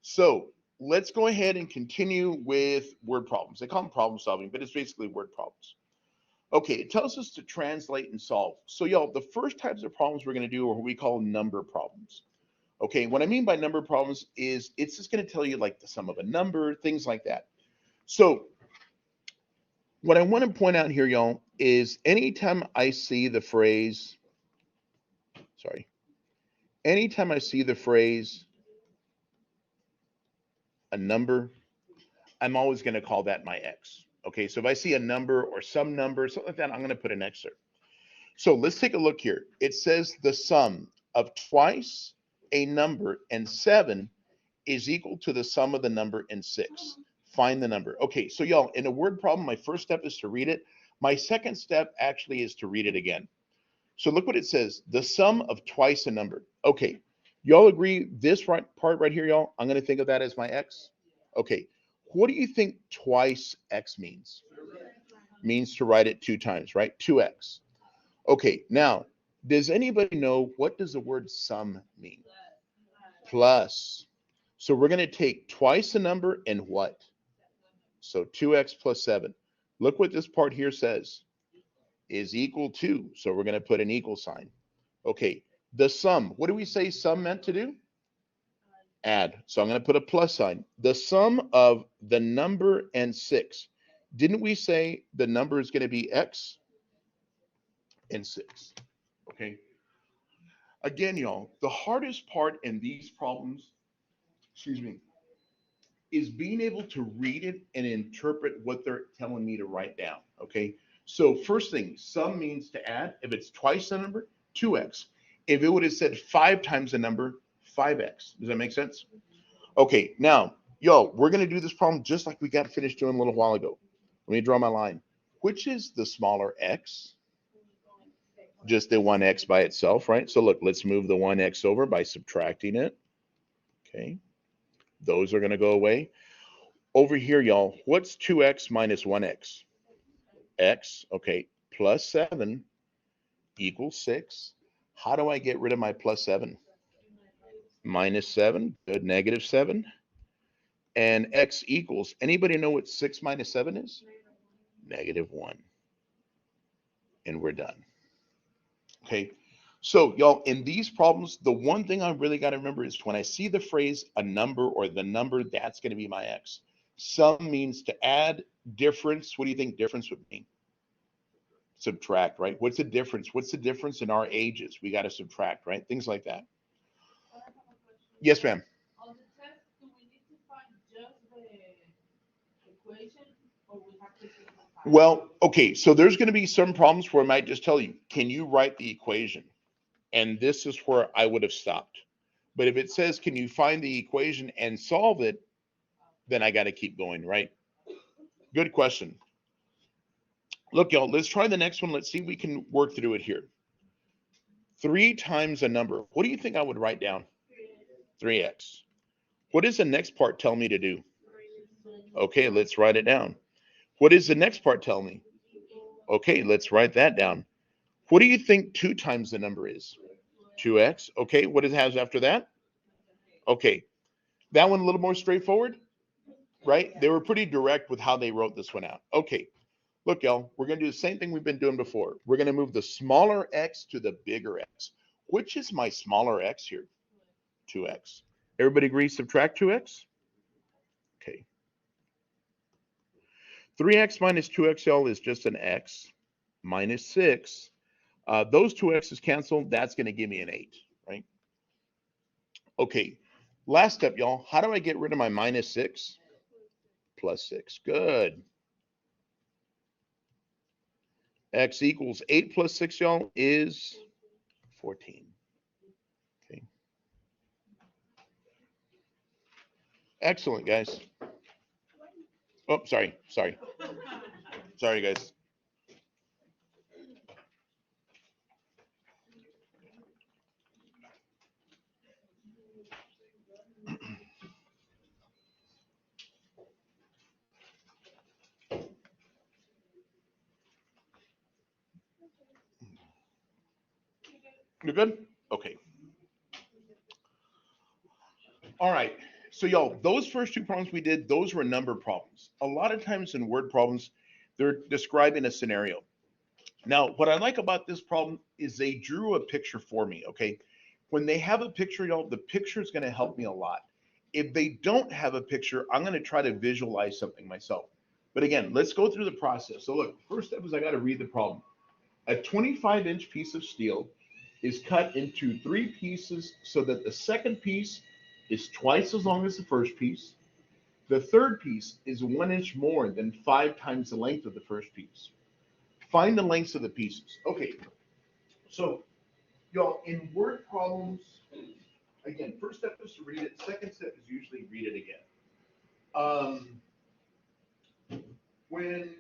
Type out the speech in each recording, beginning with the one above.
So let's go ahead and continue with word problems. They call them problem solving, but it's basically word problems. Okay, it tells us to translate and solve. So y'all, the first types of problems we're going to do are what we call number problems. Okay, what I mean by number problems is it's just going to tell you like the sum of a number, things like that. So what I want to point out here, y'all, is anytime I see the phrase, anytime I see the phrase a number, I'm always going to call that my x. Okay, so if I see a number or some number, something like that, I'm going to put an x there. So let's take a look here. It says the sum of twice a number and 7 is equal to the sum of the number and 6. Find the number. Okay, so y'all, in a word problem, my first step is to read it. My second step actually is to read it again. So look what it says, the sum of twice a number. Okay, y'all agree this part right here, y'all, I'm going to think of that as my x? Okay, what do you think twice x means? Means to write it 2 times, right? 2x. Okay, now, does anybody know what does the word sum mean? Plus. So we're going to take twice a number and what? So 2x plus 7. Look what this part here says. Is equal to. So we're going to put an equal sign. Okay, the sum. What do we say sum meant to do? Add. So I'm going to put a plus sign. The sum of the number and 6. Didn't we say the number is going to be x and 6? Okay. Again, y'all, the hardest part in these problems, excuse me, is being able to read it and interpret what they're telling me to write down. Okay. So first thing, sum means to add. If it's twice the number, 2x. If it would have said 5 times the number, 5x. Does that make sense? Okay, now, yo, we're going to do this problem just like we got finished doing a little while ago. Let me draw my line. Which is the smaller x? Just the 1x by itself, right? So look, let's move the 1x over by subtracting it. Okay, those are going to go away. Over here, y'all, what's 2x minus 1x? X, okay, plus 7 equals 6. How do I get rid of my plus 7? Minus 7, good, negative 7. And x equals, anybody know what 6 minus 7 is? Negative 1. And we're done. Okay, so y'all, in these problems, the one thing I really got to remember is when I see the phrase a number or the number, that's going to be my x. Sum means to add. Difference, what do you think difference would mean? Subtract, right? What's the difference? What's the difference in our ages? We got to subtract, right? Things like that. Yes, ma'am. On the test, do we need to find just the equation, or we have to simplify? Well, okay, so there's going to be some problems where I might just tell you, can you write the equation? And this is where I would have stopped. But if it says, can you find the equation and solve it, then I got to keep going, right? Good question. Look, y'all, let's try the next one. Let's see if we can work through it here. 3 times a number. What do you think I would write down? 3x. What does the next part tell me to do? Okay, let's write it down. What does the next part tell me? Okay, let's write that down. What do you think 2 times the number is? 2x. Okay, what does it have after that? Okay, that one a little more straightforward, right? They were pretty direct with how they wrote this one out. Okay, look, y'all, we're going to do the same thing we've been doing before. We're going to move the smaller x to the bigger x. Which is my smaller x here? 2x. Everybody agree subtract 2x? Okay. 3x minus 2x, y'all, is just an x minus 6. Those 2x's cancel. That's going to give me an 8, right? Okay. Last step, y'all. How do I get rid of my minus 6? Plus 6. Good. X equals 8 plus 6, y'all, is 14. Okay. Excellent, guys. Oh, sorry. Sorry, guys. You're good? Okay. All right. So y'all, those first two problems we did, those were number problems. A lot of times in word problems, they're describing a scenario. Now, what I like about this problem is they drew a picture for me, okay? When they have a picture, y'all, the picture is going to help me a lot. If they don't have a picture, I'm going to try to visualize something myself. But again, let's go through the process. So look, first step is I got to read the problem. A 25-inch piece of steel is cut into 3 pieces so that the second piece is twice as long as the first piece. The third piece is 1 inch more than 5 times the length of the first piece. Find the lengths of the pieces. Okay, so y'all, in word problems, again, first step is to read it. Second step is usually read it again. When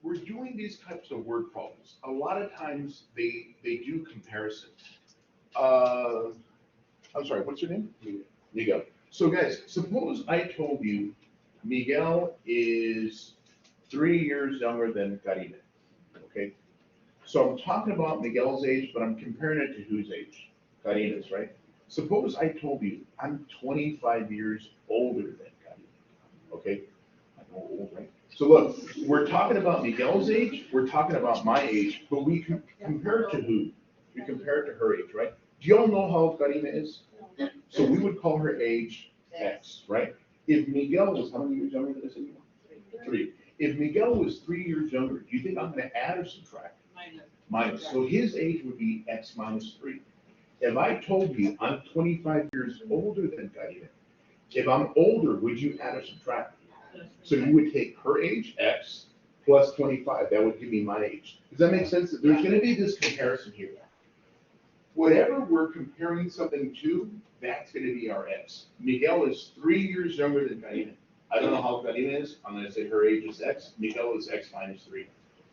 we're doing these types of word problems, a lot of times they do comparison. I'm sorry, what's your name? Miguel. So guys, suppose I told you Miguel is 3 years younger than Karina, okay? So I'm talking about Miguel's age, but I'm comparing it to whose age? Karina's, right? Suppose I told you I'm 25 years older than Karina, okay? I'm old, right? So look, we're talking about Miguel's age, we're talking about my age, but we compare it to who? We compare it to her age, right? Do you all know how old Karina is? So we would call her age X, right? If Miguel was how many years younger than us anymore? 3. If Miguel was 3 years younger, do you think I'm going to add or subtract? Minus. So his age would be X minus 3. If I told you I'm 25 years older than Karina, if I'm older, would you add or subtract? So you would take her age, X, plus 25. That would give me my age. Does that make sense? There's going to be this comparison here. Whatever we're comparing something to, that's going to be our X. Miguel is 3 years younger than Karina. I don't know how Karina is. I'm going to say her age is X. Miguel is X minus 3.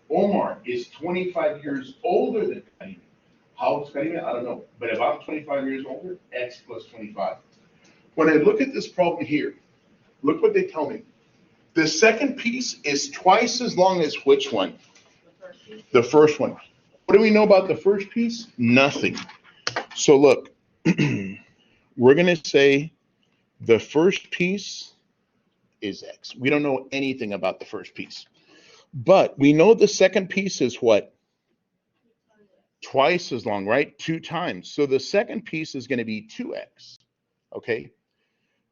Omar is 25 years older than Karina. How old is Karina? I don't know. But if I'm 25 years older, X plus 25. When I look at this problem here, look what they tell me. The second piece is twice as long as which one? The first one. What do we know about the first piece? Nothing. So look, we're going to say the first piece is X. We don't know anything about the first piece. But we know the second piece is what? Twice as long, right? 2 times. So the second piece is going to be 2X. Okay.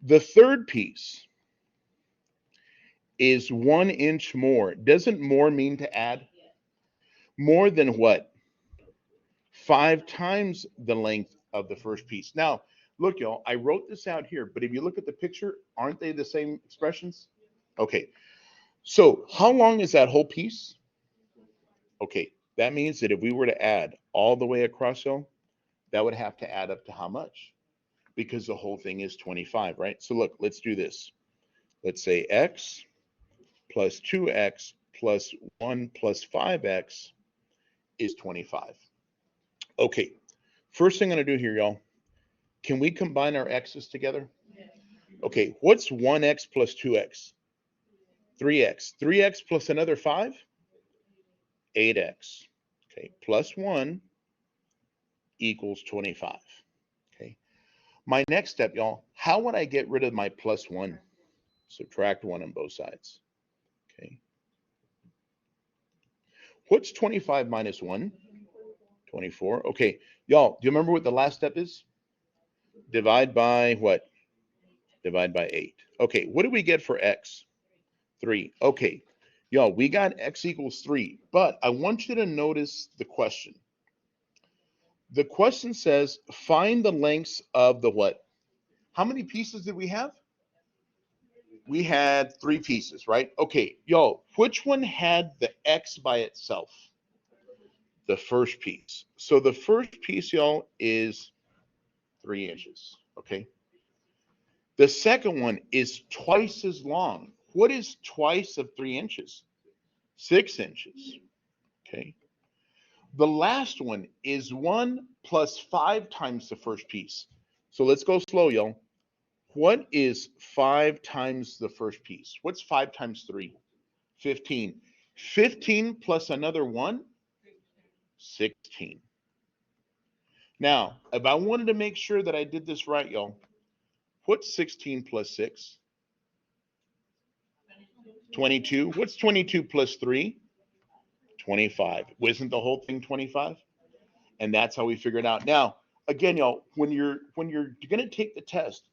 The third piece is 1 inch more. Doesn't more mean to add? More than what? 5 times the length of the first piece. Now, look, y'all, I wrote this out here, but if you look at the picture, aren't they the same expressions? Okay. So how long is that whole piece? Okay. That means that if we were to add all the way across, y'all, that would have to add up to how much? Because the whole thing is 25, right? So look, let's do this. Let's say X plus 2X plus 1 plus 5X is 25. Okay, first thing I'm going to do here, y'all, can we combine our X's together? Okay, what's 1X plus 2X? 3X. 3X plus another 5? 8X. Okay, plus 1 equals 25. Okay, my next step, y'all, how would I get rid of my plus 1? Subtract 1 on both sides. Okay. What's 25 minus 1? 24. Okay, y'all, do you remember what the last step is? Divide by what? Divide by 8. Okay, what do we get for X? 3. Okay, y'all, we got X equals 3, but I want you to notice the question. The question says, find the lengths of the what? How many pieces did we have? We had 3 pieces, right? Okay, y'all, which one had the X by itself? The first piece. So the first piece, y'all, is 3 inches, okay? The second one is twice as long. What is twice of 3 inches? 6 inches, okay? The last one is 1 plus 5 times the first piece. So let's go slow, y'all. What is 5 times the first piece? What's 5 times 3? 15. 15 plus another 1? 16. Now, if I wanted to make sure that I did this right, y'all, What's 16 plus 6? 22. What's 22 plus 3? 25. Wasn't the whole thing 25? And that's how we figure it out. Now, again, y'all, when you're going to take the test,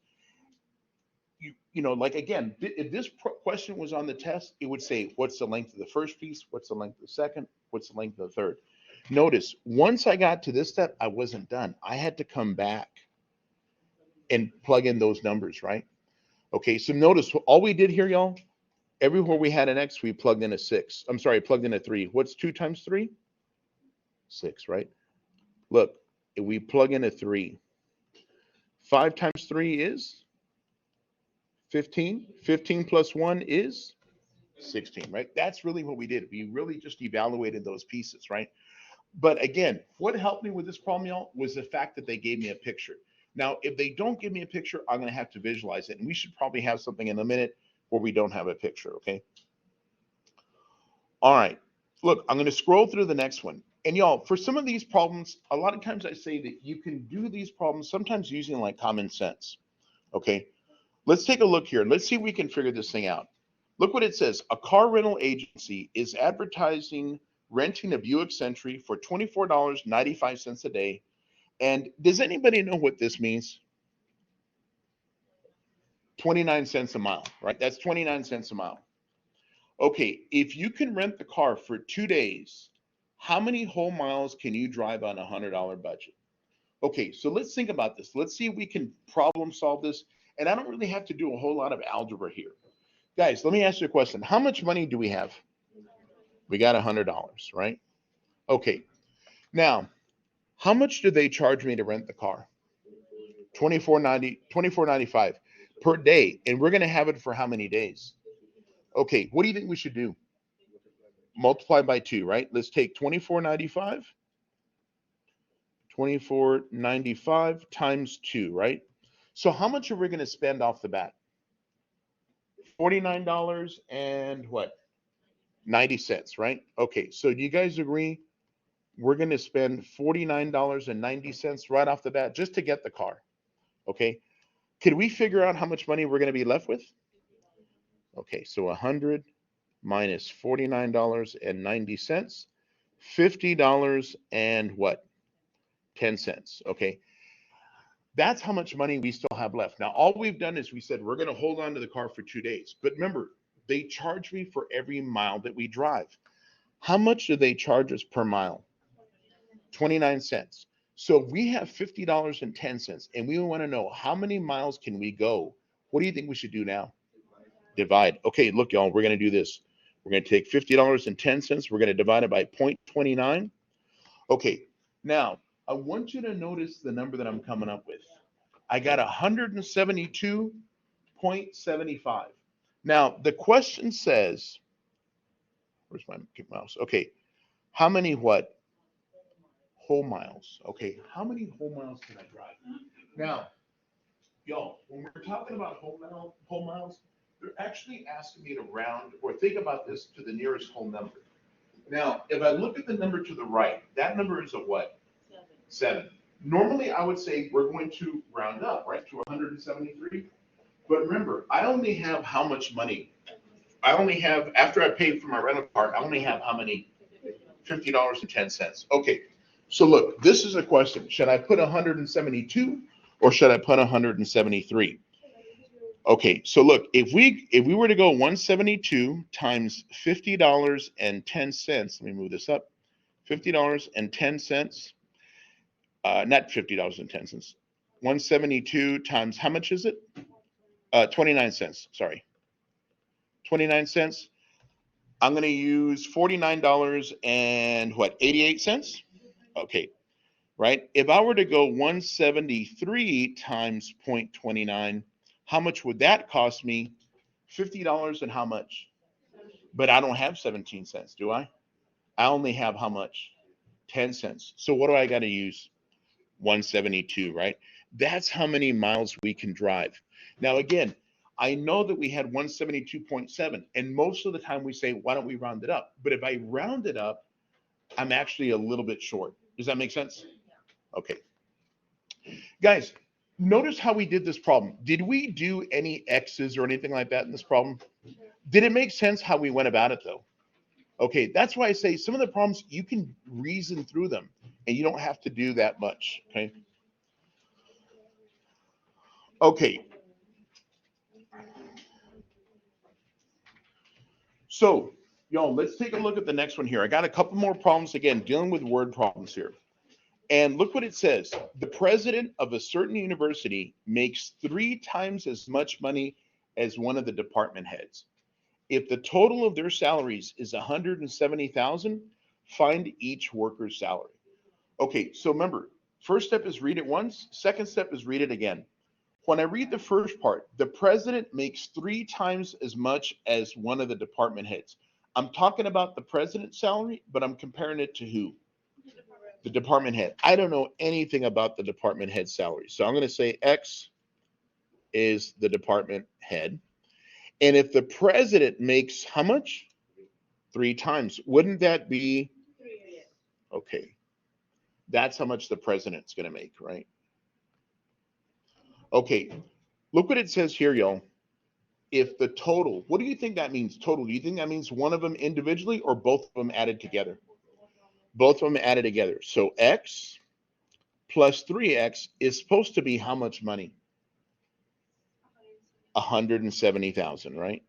you know, like again, if this question was on the test, it would say, what's the length of the first piece? What's the length of the second? What's the length of the third? Notice, once I got to this step, I wasn't done. I had to come back and plug in those numbers, right? Okay, so notice all we did here, y'all, everywhere we had an X, we plugged in a 6. I'm sorry, plugged in a 3. What's 2 times 3? 6, right? Look, if we plug in a 3, 5 times 3 is 15. 15 plus 1 is 16, right? That's really what we did. We really just evaluated those pieces, right? But again, what helped me with this problem, y'all, was the fact that they gave me a picture. Now, if they don't give me a picture, I'm going to have to visualize it. And we should probably have something in a minute where we don't have a picture, okay? All right. Look, I'm going to scroll through the next one. And y'all, for some of these problems, a lot of times I say that you can do these problems sometimes using like common sense, okay? Let's take a look here. Let's see if we can figure this thing out. Look what it says. A car rental agency is advertising renting a Buick Century for $24.95 a day. And does anybody know what this means? 29 cents a mile, right? That's 29 cents a mile. Okay, if you can rent the car for 2 days, how many whole miles can you drive on a $100 budget? Okay, so let's think about this. Let's see if we can problem solve this. And I don't really have to do a whole lot of algebra here. Guys, let me ask you a question. How much money do we have? We got $100, right? Okay. Now, how much do they charge me to rent the car? $24.95 per day. And we're going to have it for how many days? Okay, what do you think we should do? Multiply by 2, right? Let's take $24.95 times 2, right? So how much are we going to spend off the bat? $49 and what? 90 cents, right? Okay, so do you guys agree we're going to spend $49.90 right off the bat just to get the car? Okay, could we figure out how much money we're going to be left with? Okay, so 100 minus $49.90, $50 and what? 10 cents. Okay, that's how much money we still have left. Now, all we've done is we said we're going to hold on to the car for 2 days. But remember, they charge me for every mile that we drive. How much do they charge us per mile? 29 cents. So we have $50.10, and we want to know how many miles can we go. What do you think we should do now? Divide. Okay, look, y'all, we're going to do this. We're going to take $50.10. We're going to divide it by 0.29. Okay, now I want you to notice the number that I'm coming up with. I got 172.75. Now, the question says, where's my mouse? Okay, how many what? Whole miles. Okay, how many whole miles can I drive? Now, y'all, when we're talking about whole miles, they're actually asking me to round or think about this to the nearest whole number. Now, if I look at the number to the right, that number is a what? 7. Normally, I would say we're going to round up, right, to 173. But remember, I only have how much money? I only have, after I paid for my rental car, I only have how many? $50.10. Okay, so look, this is a question. Should I put 172 or should I put 173? Okay, so look, if we were to go 172 times $50.10, let me move this up, $50.10, not $50.10, 172 times, how much is it? 29 cents, sorry. 29 cents. I'm going to use $49 and what, 88 cents? Okay, right? If I were to go 173 times 0.29, how much would that cost me? $50 and how much? But I don't have 17 cents, do I? I only have how much? 10 cents. So what do I got to use? 172, right? That's how many miles we can drive. Now, again, I know that we had 172.7, and most of the time we say, why don't we round it up? But if I round it up, I'm actually a little bit short. Does that make sense? Okay. Guys, Notice how we did this problem. Did we do any X's or anything like that in this problem? Did it make sense how we went about it though? Okay, that's why I say some of the problems you can reason through them and you don't have to do that much. Okay. Okay. So, y'all, let's take a look at the next one here. I got a couple more problems again, dealing with word problems here. And look what it says. The president of a certain university makes 3 times as much money as one of the department heads. If the total of their salaries is 170,000, find each worker's salary. Okay, so remember, first step is read it once, second step is read it again. When I read the first part, the president makes 3 times as much as one of the department heads. I'm talking about the president's salary, but I'm comparing it to who? The department head. I don't know anything about the department head salary. So I'm going to say X is the department head. And if the president makes how much? 3 times. Wouldn't that be? Okay. That's how much the president's going to make, right? Okay. Look what it says here, y'all. If the total, what do you think that means, total? Do you think that means one of them individually or both of them added together? Both of them added together. So X plus 3X is supposed to be how much money? 170,000, right?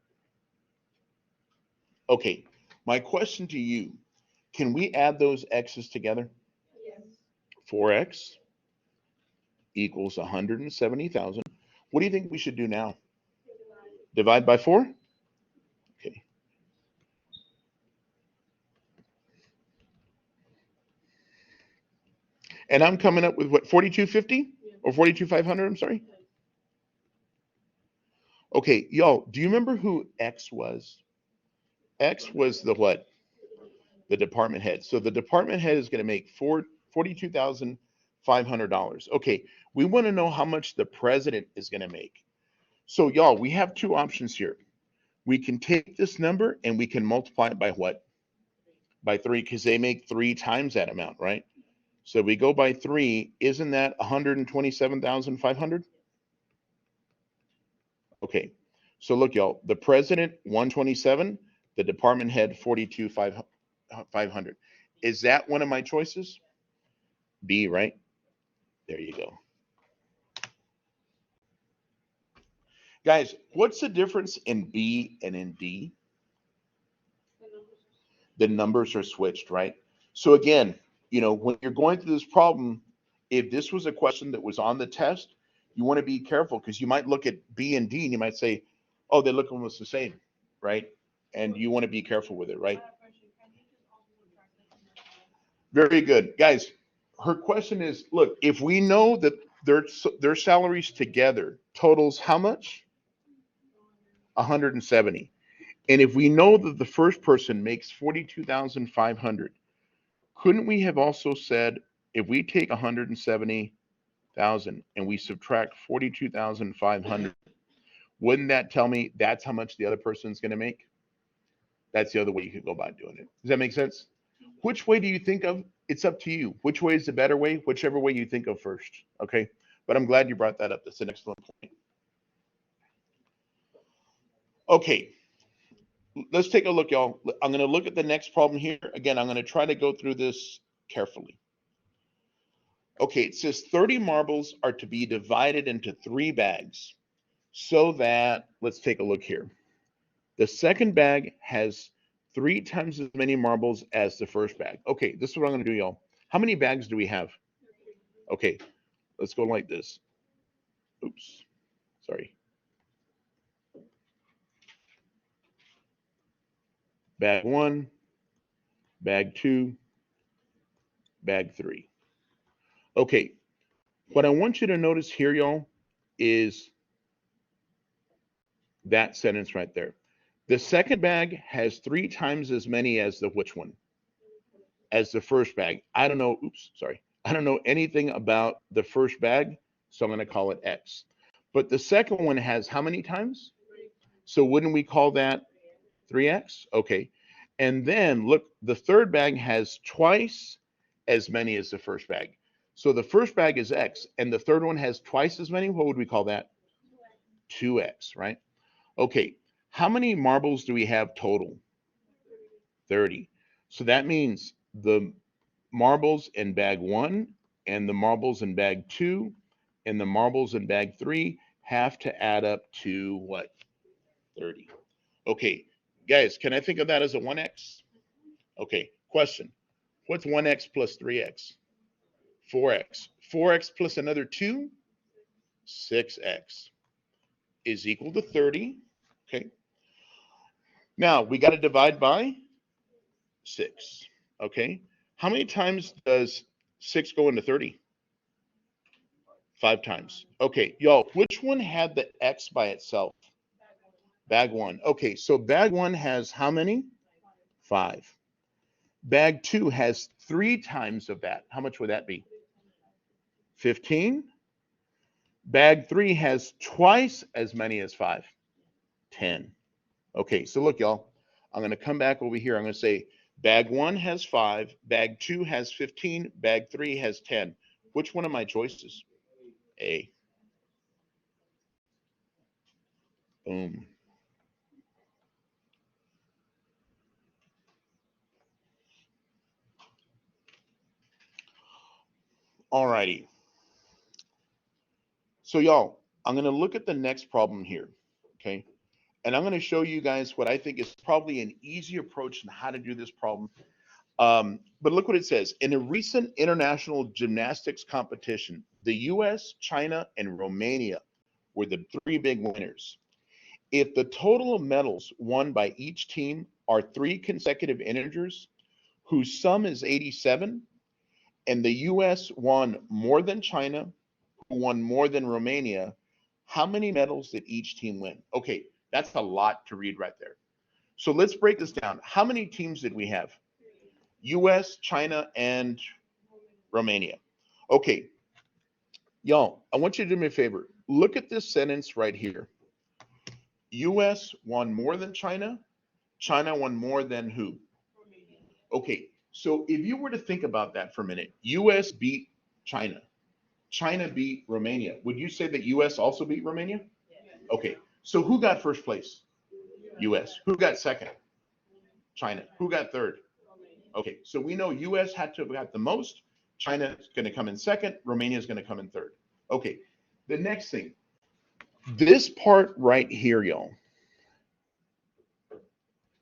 Okay, my question to you, can we add those X's together? Yes. 4X equals 170,000. What do you think we should do now? Divide by 4? Okay. And I'm coming up with what, 4250 or 42,500, I'm sorry? Okay, y'all, do you remember who X was? X was the what? The department head. So the department head is going to make $42,500. Okay, we want to know how much the president is going to make. So y'all, we have 2 options here. We can take this number and we can multiply it by what? By 3, because they make 3 times that amount, right? So we go by 3. Isn't that 127,500? Okay. So look, y'all, the president 127, the department head 42,500. Is that one of my choices? B, right? There you go. Guys, what's the difference in B and in D? The numbers are switched, right? So again, you know, when you're going through this problem, if this was a question that was on the test, you want to be careful because you might look at B and D and you might say, oh, they look almost the same, right? And you want to be careful with it, right? Very good. Guys, her question is, look, if we know that their salaries together totals how much? 170. And if we know that the first person makes 42,500, couldn't we have also said if we take 170,000 and we subtract 42,500, wouldn't that tell me that's how much the other person's going to make? That's the other way you could go about doing it. Does that make sense? Which way do you think of? It's up to you. Which way is the better way? Whichever way you think of first. Okay. But I'm glad you brought that up. That's an excellent point. Okay. Let's take a look, y'all. I'm going to look at the next problem here. Again, I'm going to try to go through this carefully. Okay, it says 30 marbles are to be divided into 3 bags so that, let's take a look here. The second bag has 3 times as many marbles as the first bag. Okay, this is what I'm going to do, y'all. How many bags do we have? Okay, let's go like this. Oops, sorry. Bag 1, bag 2, bag 3. Okay, what I want you to notice here, y'all, is that sentence right there. The second bag has 3 times as many as the which one? As the first bag. I don't know, oops, sorry. I don't know anything about the first bag, so I'm going to call it X. But the second one has how many times? So wouldn't we call that 3X? Okay. And then look, the third bag has twice as many as the first bag. So the first bag is X, and the third one has twice as many. What would we call that? 2X, right? Okay, how many marbles do we have total? 30. So that means the marbles in bag 1 and the marbles in bag 2 and the marbles in bag 3 have to add up to what? 30. Okay, guys, can I think of that as a 1X? Okay, question. What's 1X plus 3X? 4X. 4X plus another 2? 6X is equal to 30. Okay. Now we got to divide by 6. Okay. How many times does 6 go into 30? 5 times. Okay, y'all, which one had the X by itself? Bag 1. Okay, so bag 1 has how many? 5. Bag 2 has 3 times of that. How much would that be? 15. Bag 3 has twice as many as 5. 10. Okay, so look, y'all, I'm going to come back over here. I'm going to say bag 1 has 5, bag 2 has 15, bag 3 has 10. Which one of my choices? A. Boom. All righty. So y'all, I'm going to look at the next problem here, okay? And I'm going to show you guys what I think is probably an easy approach on how to do this problem. But look what it says. In a recent international gymnastics competition, the US, China, and Romania were the 3 big winners. If the total of medals won by each team are 3 consecutive integers whose sum is 87, and the US won more than China, who won more than Romania, how many medals did each team win? Okay, that's a lot to read right there. So let's break this down. How many teams did we have? US, China, and Romania. Okay, y'all, I want you to do me a favor. Look at this sentence right here. US won more than China. China won more than who? Okay, so if you were to think about that for a minute, US beat China. China beat Romania. Would you say that US also beat Romania? Okay, so who got first place? US. Who got second? China. Who got third? Okay, so we know US had to have got the most. China is going to come in second. Romania is going to come in third. Okay, the next thing, this part right here, y'all,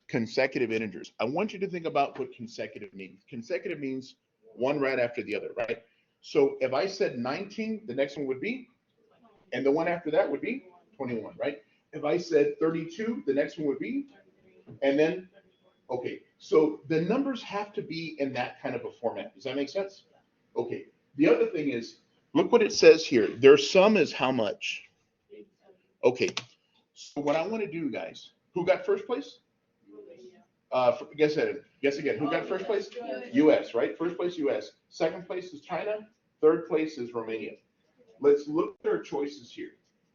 consecutive integers. I want you to think about what consecutive means. Consecutive means one right after the other, right? So if I said 19, the next one would be, and the one after that would be 21, right? If I said 32, the next one would be, and then, okay, so the numbers have to be in that kind of a format. Does that make sense? Okay, the other thing is, look what it says here. Their sum is how much? Okay, so what I want to do, guys, who got first place? Guess again. Who got first place? US, right? First place, US. Second place is China. Third place is Romania. Let's look at our choices here.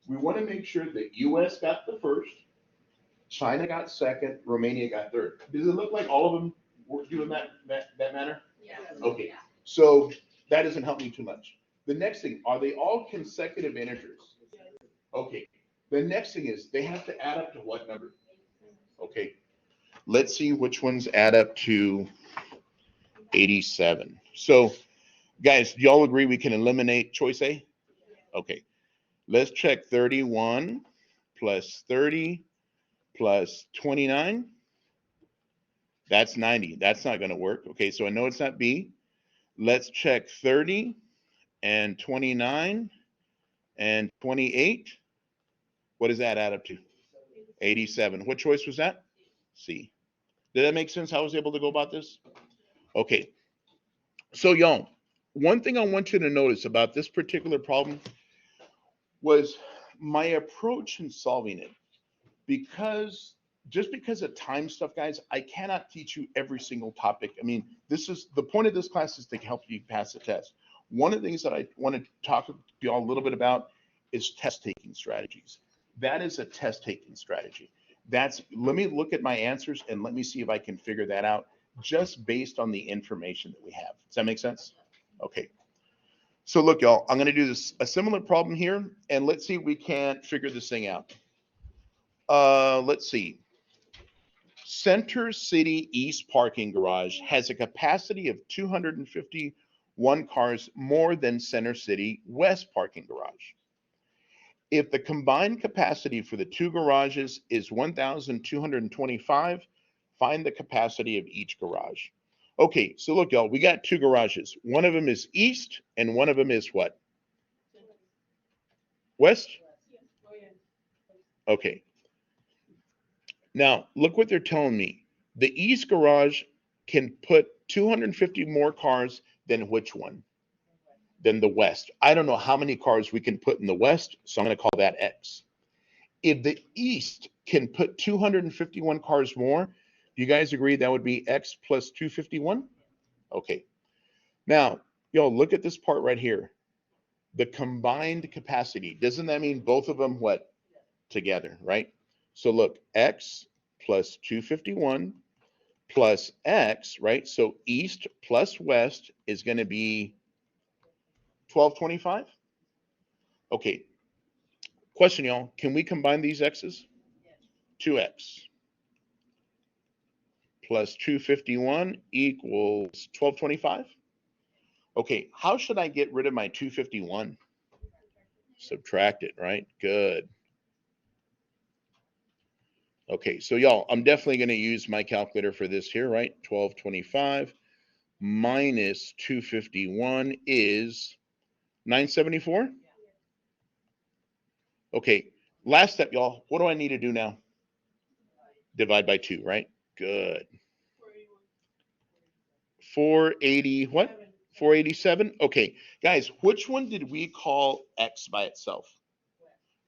We want to make sure that US got the first, China got second, Romania got third. Does it look like all of them were doing that manner? Yeah. Okay, so that doesn't help me too much. The next thing, are they all consecutive integers? Okay, the next thing is they have to add up to what number? Okay, let's see which ones add up to 87. So guys, do y'all agree we can eliminate choice A? Okay, let's check 31 plus 30 plus 29. That's 90. That's not going to work. Okay, so I know it's not B. Let's check 30 and 29 and 28. What does that add up to? 87. What choice was that? C. Did that make sense how I was able to go about this? Okay. So y'all, one thing I want you to notice about this particular problem was my approach in solving it. Just because of time stuff, guys, I cannot teach you every single topic. I mean, this is the point of this class is to help you pass the test. One of the things that I want to talk to you all a little bit about is test taking strategies. That is a test taking strategy. Let me look at my answers and let me see if I can figure that out just based on the information that we have. Does that make sense? Okay. So look, y'all, I'm going to do this a similar problem here, and let's see if we can't figure this thing out. Let's see. Center City East parking garage has a capacity of 251 cars more than Center City West parking garage. If the combined capacity for the two garages is 1,225, find the capacity of each garage. Okay, so look, y'all, we got two garages. One of them is east, and one of them is what? West? Okay. Now, look what they're telling me. The east garage can put 250 more cars than which one? Than the west. I don't know how many cars we can put in the west, so I'm going to call that X. If the east can put 251 cars more, do you guys agree that would be X plus 251? Okay. Now, y'all, look at this part right here. The combined capacity. Doesn't that mean both of them what? Together, right? So look, X plus 251 plus X, right? So east plus west is going to be 1225. Okay. Question, y'all. Can we combine these X's? 2X plus 251 equals 1225. Okay. How should I get rid of my 251? Subtract it, right? Good. Okay. So, y'all, I'm definitely going to use my calculator for this here, right? 1225 minus 251 is 974. Okay, last step, y'all. What do I need to do now? Divide by 2, right? Good. 480, what? 487? Okay, guys, which one did we call X by itself?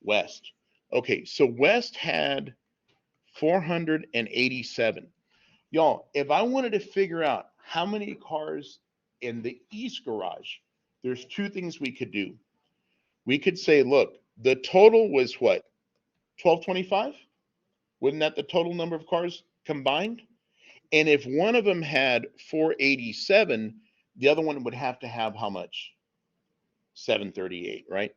West. Okay, so West had 487. Y'all, if I wanted to figure out how many cars in the East garage, there's two things we could do. We could say, look, the total was what? 1225? Wasn't that the total number of cars combined? And if one of them had 487, the other one would have to have how much? 738, right?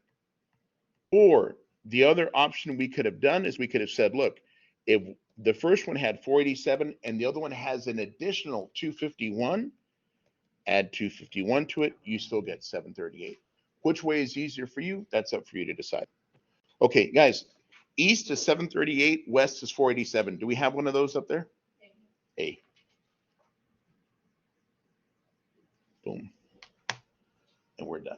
Or the other option we could have done is we could have said, look, if the first one had 487 and the other one has an additional 251, add 251 to it, you still get 738. Which way is easier for you? That's up for you to decide. Okay, guys, east is 738, west is 487. Do we have one of those up there? A. Boom. And we're done.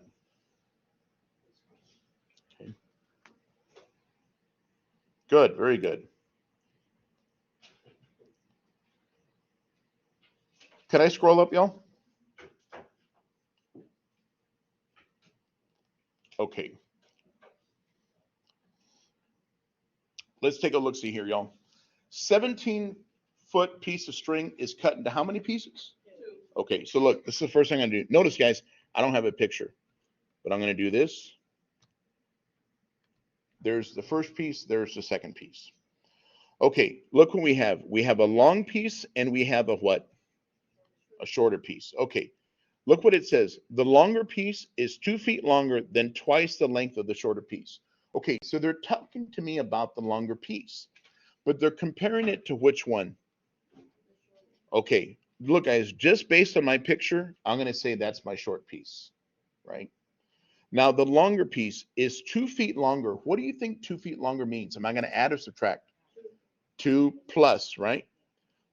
Okay. Good, very good. Can I scroll up, y'all? Okay. Let's take a look see here, y'all. 17-foot piece of string is cut into how many pieces? Okay, so look, this is the first thing I'm gonna do. Notice, guys, I don't have a picture, but I'm gonna do this. There's the first piece, there's the second piece. Okay, look what we have. We have a long piece and we have a what? A shorter piece. Okay, look what it says. The longer piece is 2 feet longer than twice the length of the shorter piece. Okay, so they're talking to me about the longer piece, but they're comparing it to which one? Okay, look, guys, just based on my picture, I'm going to say that's my short piece, right? Now, the longer piece is 2 feet longer. What do you think 2 feet longer means? Am I going to add or subtract? 2 plus, right?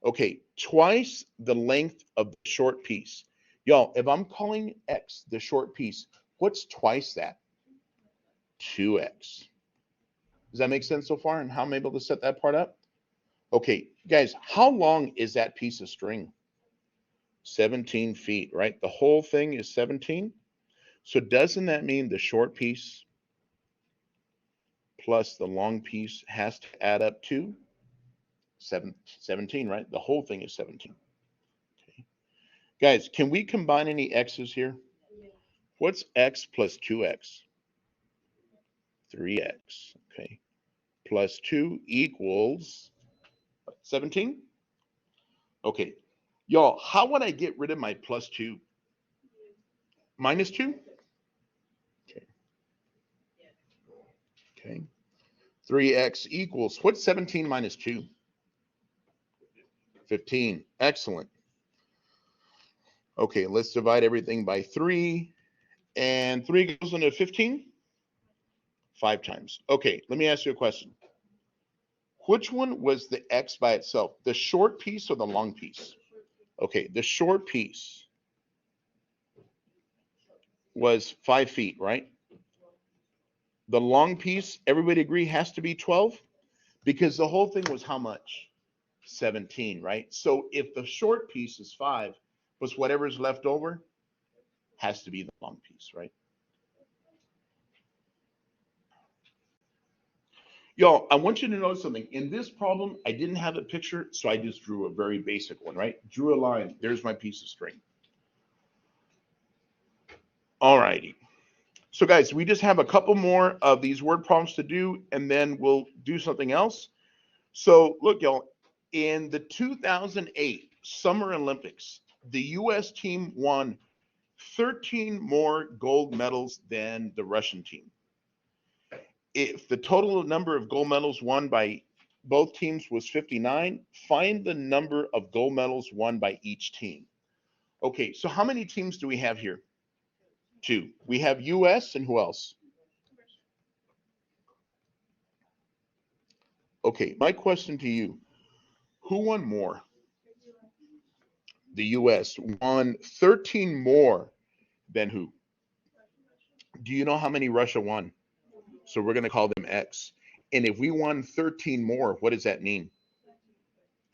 Okay, twice the length of the short piece. Y'all, if I'm calling X the short piece, what's twice that? 2X. Does that make sense so far? And how I'm able to set that part up? Okay, guys, how long is that piece of string? 17 feet, right? The whole thing is 17. So doesn't that mean the short piece plus the long piece has to add up to 17, right? The whole thing is 17. Okay. Guys, can we combine any x's here? What's x plus 2x? 3x, okay. Plus 2 equals 17? Okay. Y'all, how would I get rid of my plus 2? Minus 2? Okay. 3x equals, what's 17 minus 2? 15. Excellent. Okay, let's divide everything by 3. And 3 goes into 15? 5 times. Okay, let me ask you a question. Which one was the x by itself? The short piece or the long piece? Okay, the short piece was 5 feet, right? The long piece, everybody agree, has to be 12? Because the whole thing was how much? 17, right? So if the short piece is 5, plus whatever's left over has to be the long piece, right? Y'all, I want you to know something. In this problem, I didn't have a picture, so I just drew a very basic one, right? Drew a line. There's my piece of string. All righty. So guys, we just have a couple more of these word problems to do, and then we'll do something else. So look, y'all, in the 2008 Summer Olympics, the U.S. team won 13 more gold medals than the Russian team. If the total number of gold medals won by both teams was 59, find the number of gold medals won by each team. Okay, so how many teams do we have here? 2. We have US and who else? Okay, my question to you, who won more? The US won 13 more than who? Do you know how many Russia won? So we're going to call them X. And if we won 13 more, what does that mean?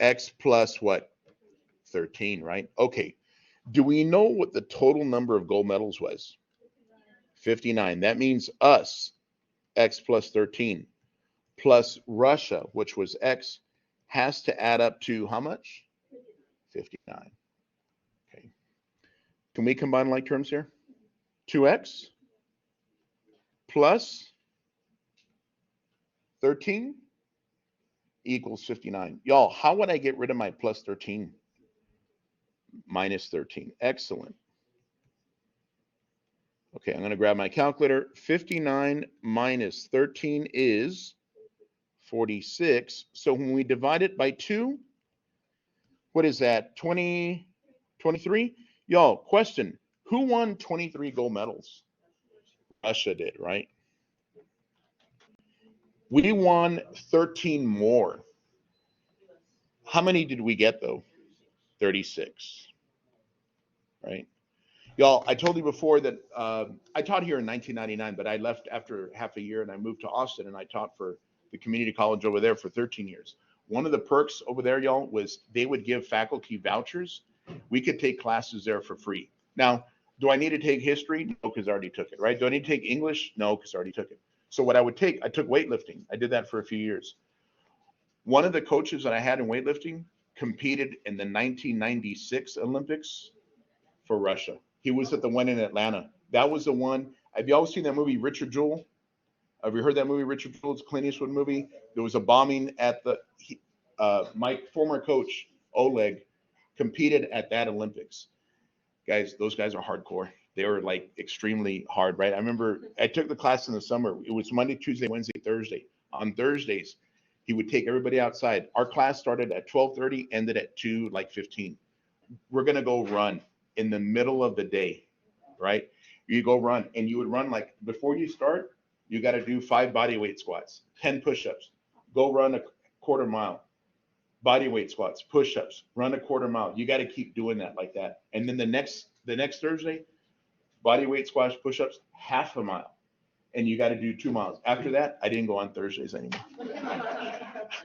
X plus what? 13, right? Okay. Do we know what the total number of gold medals was? 59. That means us, X plus 13, plus Russia, which was X, has to add up to how much? 59. Okay. Can we combine like terms here? 2x plus 13 equals 59. Y'all, how would I get rid of my plus 13? Minus 13. Excellent. Okay, I'm going to grab my calculator. 59 minus 13 is 46. So when we divide it by 2, what is that? 20, 23? Y'all, question. Who won 23 gold medals? Russia did, right? We won 13 more. How many did we get, though? 36, right? Y'all, I told you before that I taught here in 1999, but I left after half a year and I moved to Austin and I taught for the community college over there for 13 years. One of the perks over there, y'all, was they would give faculty vouchers. We could take classes there for free. Now, do I need to take history? No, because I already took it, right? Do I need to take English? No, because I already took it. So what I would take, I took weightlifting. I did that for a few years. One of the coaches that I had in weightlifting competed in the 1996 Olympics for Russia. He was at the one in Atlanta. That was the one. Have you all seen that movie, Richard Jewell? Have you heard that movie, Richard Jewell? It's a Clint Eastwood movie. There was a bombing at the, my former coach, Oleg, competed at that Olympics. Guys, those guys are hardcore. They were like extremely hard, right? I remember I took the class in the summer. It was Monday, Tuesday, Wednesday, Thursday. On Thursdays, he would take everybody outside. Our class started at 12:30, ended at 2:15. We're going to go run in the middle of the day, right? You go run and you would run like before you start, you got to do 5 body weight squats, 10 push-ups, go run a quarter mile, body weight squats, push-ups, run a quarter mile. You got to keep doing that like that. And then the next Thursday, body weight squats, push-ups, half a mile. And you got to do 2 miles. After that, I didn't go on Thursdays anymore.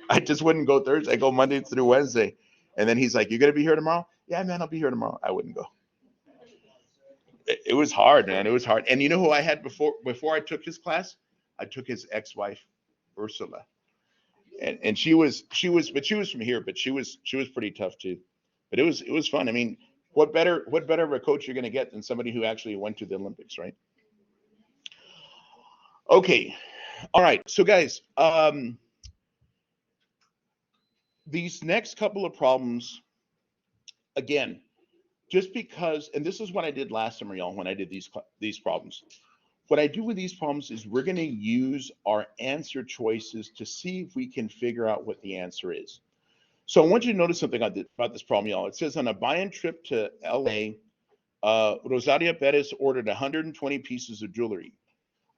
I just wouldn't go Thursday. I go Monday through Wednesday. And then he's like, "You going to be here tomorrow?" "Yeah, man, I'll be here tomorrow." I wouldn't go. It was hard, man. It was hard. And you know who I had before I took his class? I took his ex-wife, Ursula. And she was from here, but she was pretty tough too. But it was fun. I mean, what better of a coach you're going to get than somebody who actually went to the Olympics, right? Okay. All right. So guys, these next couple of problems, again, just because, and this is what I did last summer, y'all, when I did these problems. what I do with these problems is we're going to use our answer choices to see if we can figure out what the answer is. So I want you to notice something about this problem, y'all. It says on a buy-in trip to LA, Rosaria Perez ordered 120 pieces of jewelry,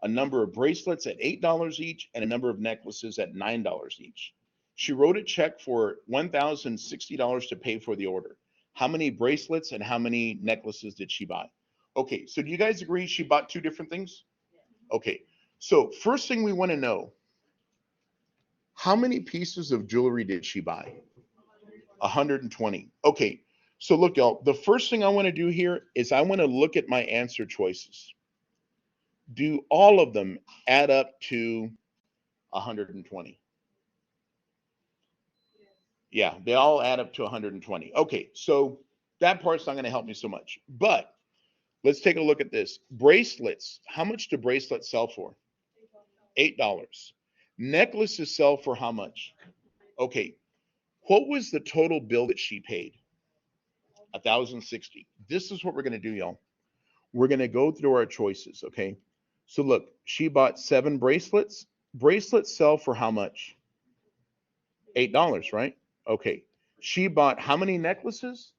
a number of bracelets at $8 each, and a number of necklaces at $9 each. She wrote a check for $1,060 to pay for the order. How many bracelets and how many necklaces did she buy? Okay, so do you guys agree she bought two different things? Okay, so first thing we want to know, how many pieces of jewelry did she buy? 120. Okay, so look, y'all, the first thing I want to do here is I want to look at my answer choices. Do all of them add up to 120? Yeah, they all add up to 120. Okay, so that part's not going to help me so much. But let's take a look at this. Bracelets. How much do bracelets sell for? $8. Necklaces sell for how much? Okay, what was the total bill that she paid? 1,060. This is what we're going to do, y'all. We're going to go through our choices, okay? So look, she bought 7 bracelets. Bracelets sell for how much? $8, right? Okay. She bought how many necklaces?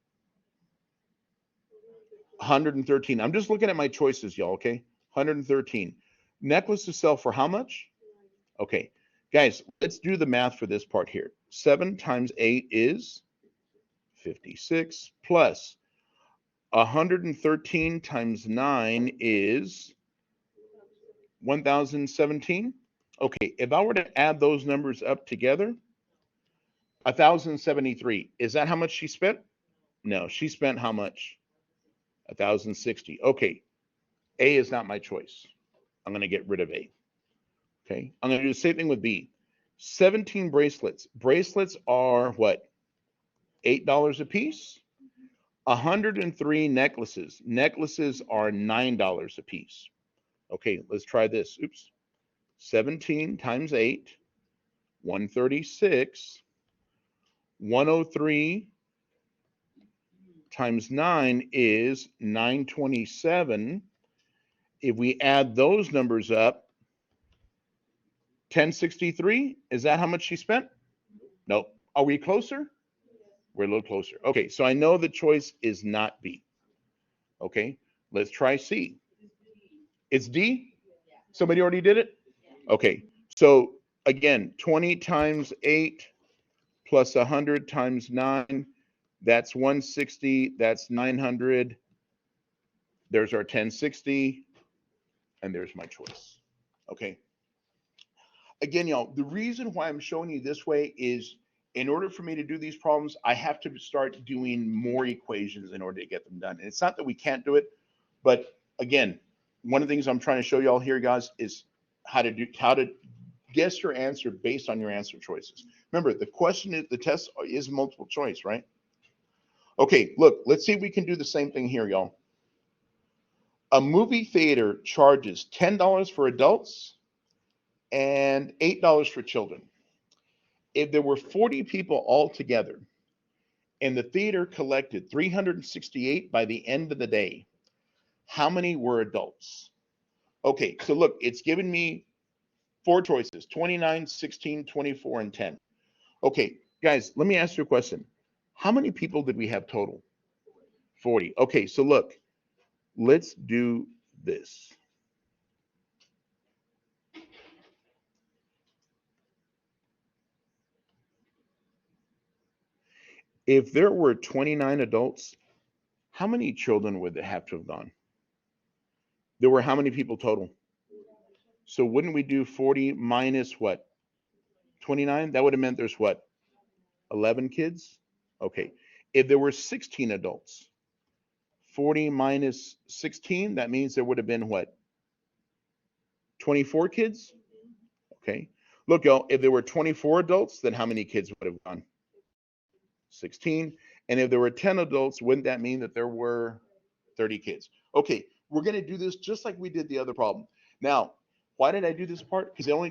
113. I'm just looking at my choices, y'all, okay? 113. Necklaces sell for how much? Okay. Guys, let's do the math for this part here. 7 times 8 is 56 plus 113 times 9 is 1,017. Okay, if I were to add those numbers up together, 1,073. Is that how much she spent? No, she spent how much? 1,060. Okay, A is not my choice. I'm going to get rid of A. Okay, I'm going to do the same thing with B. 17 bracelets. Bracelets are what? $8 a piece. 103 necklaces. Necklaces are $9 a piece. Okay, let's try this. Oops. 17 times 8, 136. 103 times 9 is 927. If we add those numbers up, 1063, is that how much she spent? Nope. Are we closer? We're a little closer. Okay, so I know the choice is not B. Okay, let's try C. It's D? Somebody already did it? Okay, so again, 20 times 8 plus 100 times 9, that's 160, that's 900. There's our 1060, and there's my choice. Okay. Again, y'all, the reason why I'm showing you this way is in order for me to do these problems, I have to start doing more equations in order to get them done. And it's not that we can't do it, but again, one of the things I'm trying to show y'all here, guys, is how to guess your answer based on your answer choices. Remember, the question is, the test is multiple choice, right? Okay, look, let's see if we can do the same thing here, y'all. A movie theater charges $10 for adults and $8 for children. If there were 40 people altogether and the theater collected 368 by the end of the day, how many were adults? Okay, so look, it's given me 4 choices, 29, 16, 24, and 10. Okay, guys, let me ask you a question. How many people did we have total? 40. Okay, so look, let's do this. If there were 29 adults, how many children would have to have gone? There were how many people total? So wouldn't we do 40 minus what? 29? That would have meant there's what? 11 kids? Okay. If there were 16 adults, 40 minus 16, that means there would have been what? 24 kids? Okay. Look, y'all, if there were 24 adults, then how many kids would have gone? 16. And if there were 10 adults, wouldn't that mean that there were 30 kids? Okay, we're going to do this just like we did the other problem. Now, why did I do this part? Because they only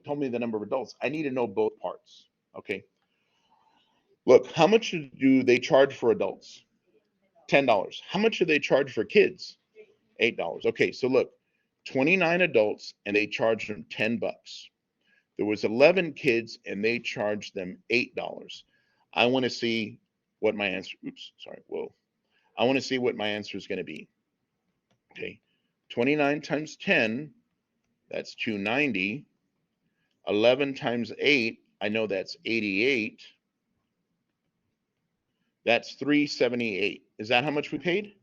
told me the number of adults. I need to know both parts. Okay. Look, how much do they charge for adults? $10. How much do they charge for kids? $8. Okay, so look, 29 adults and they charged them 10 bucks. There was 11 kids and they charged them $8. I want to see what my answer, I want to see what my answer is going to be. Okay. 29 times 10, that's 290. 11 times 8, I know that's 88. That's 378. Is that how much we paid?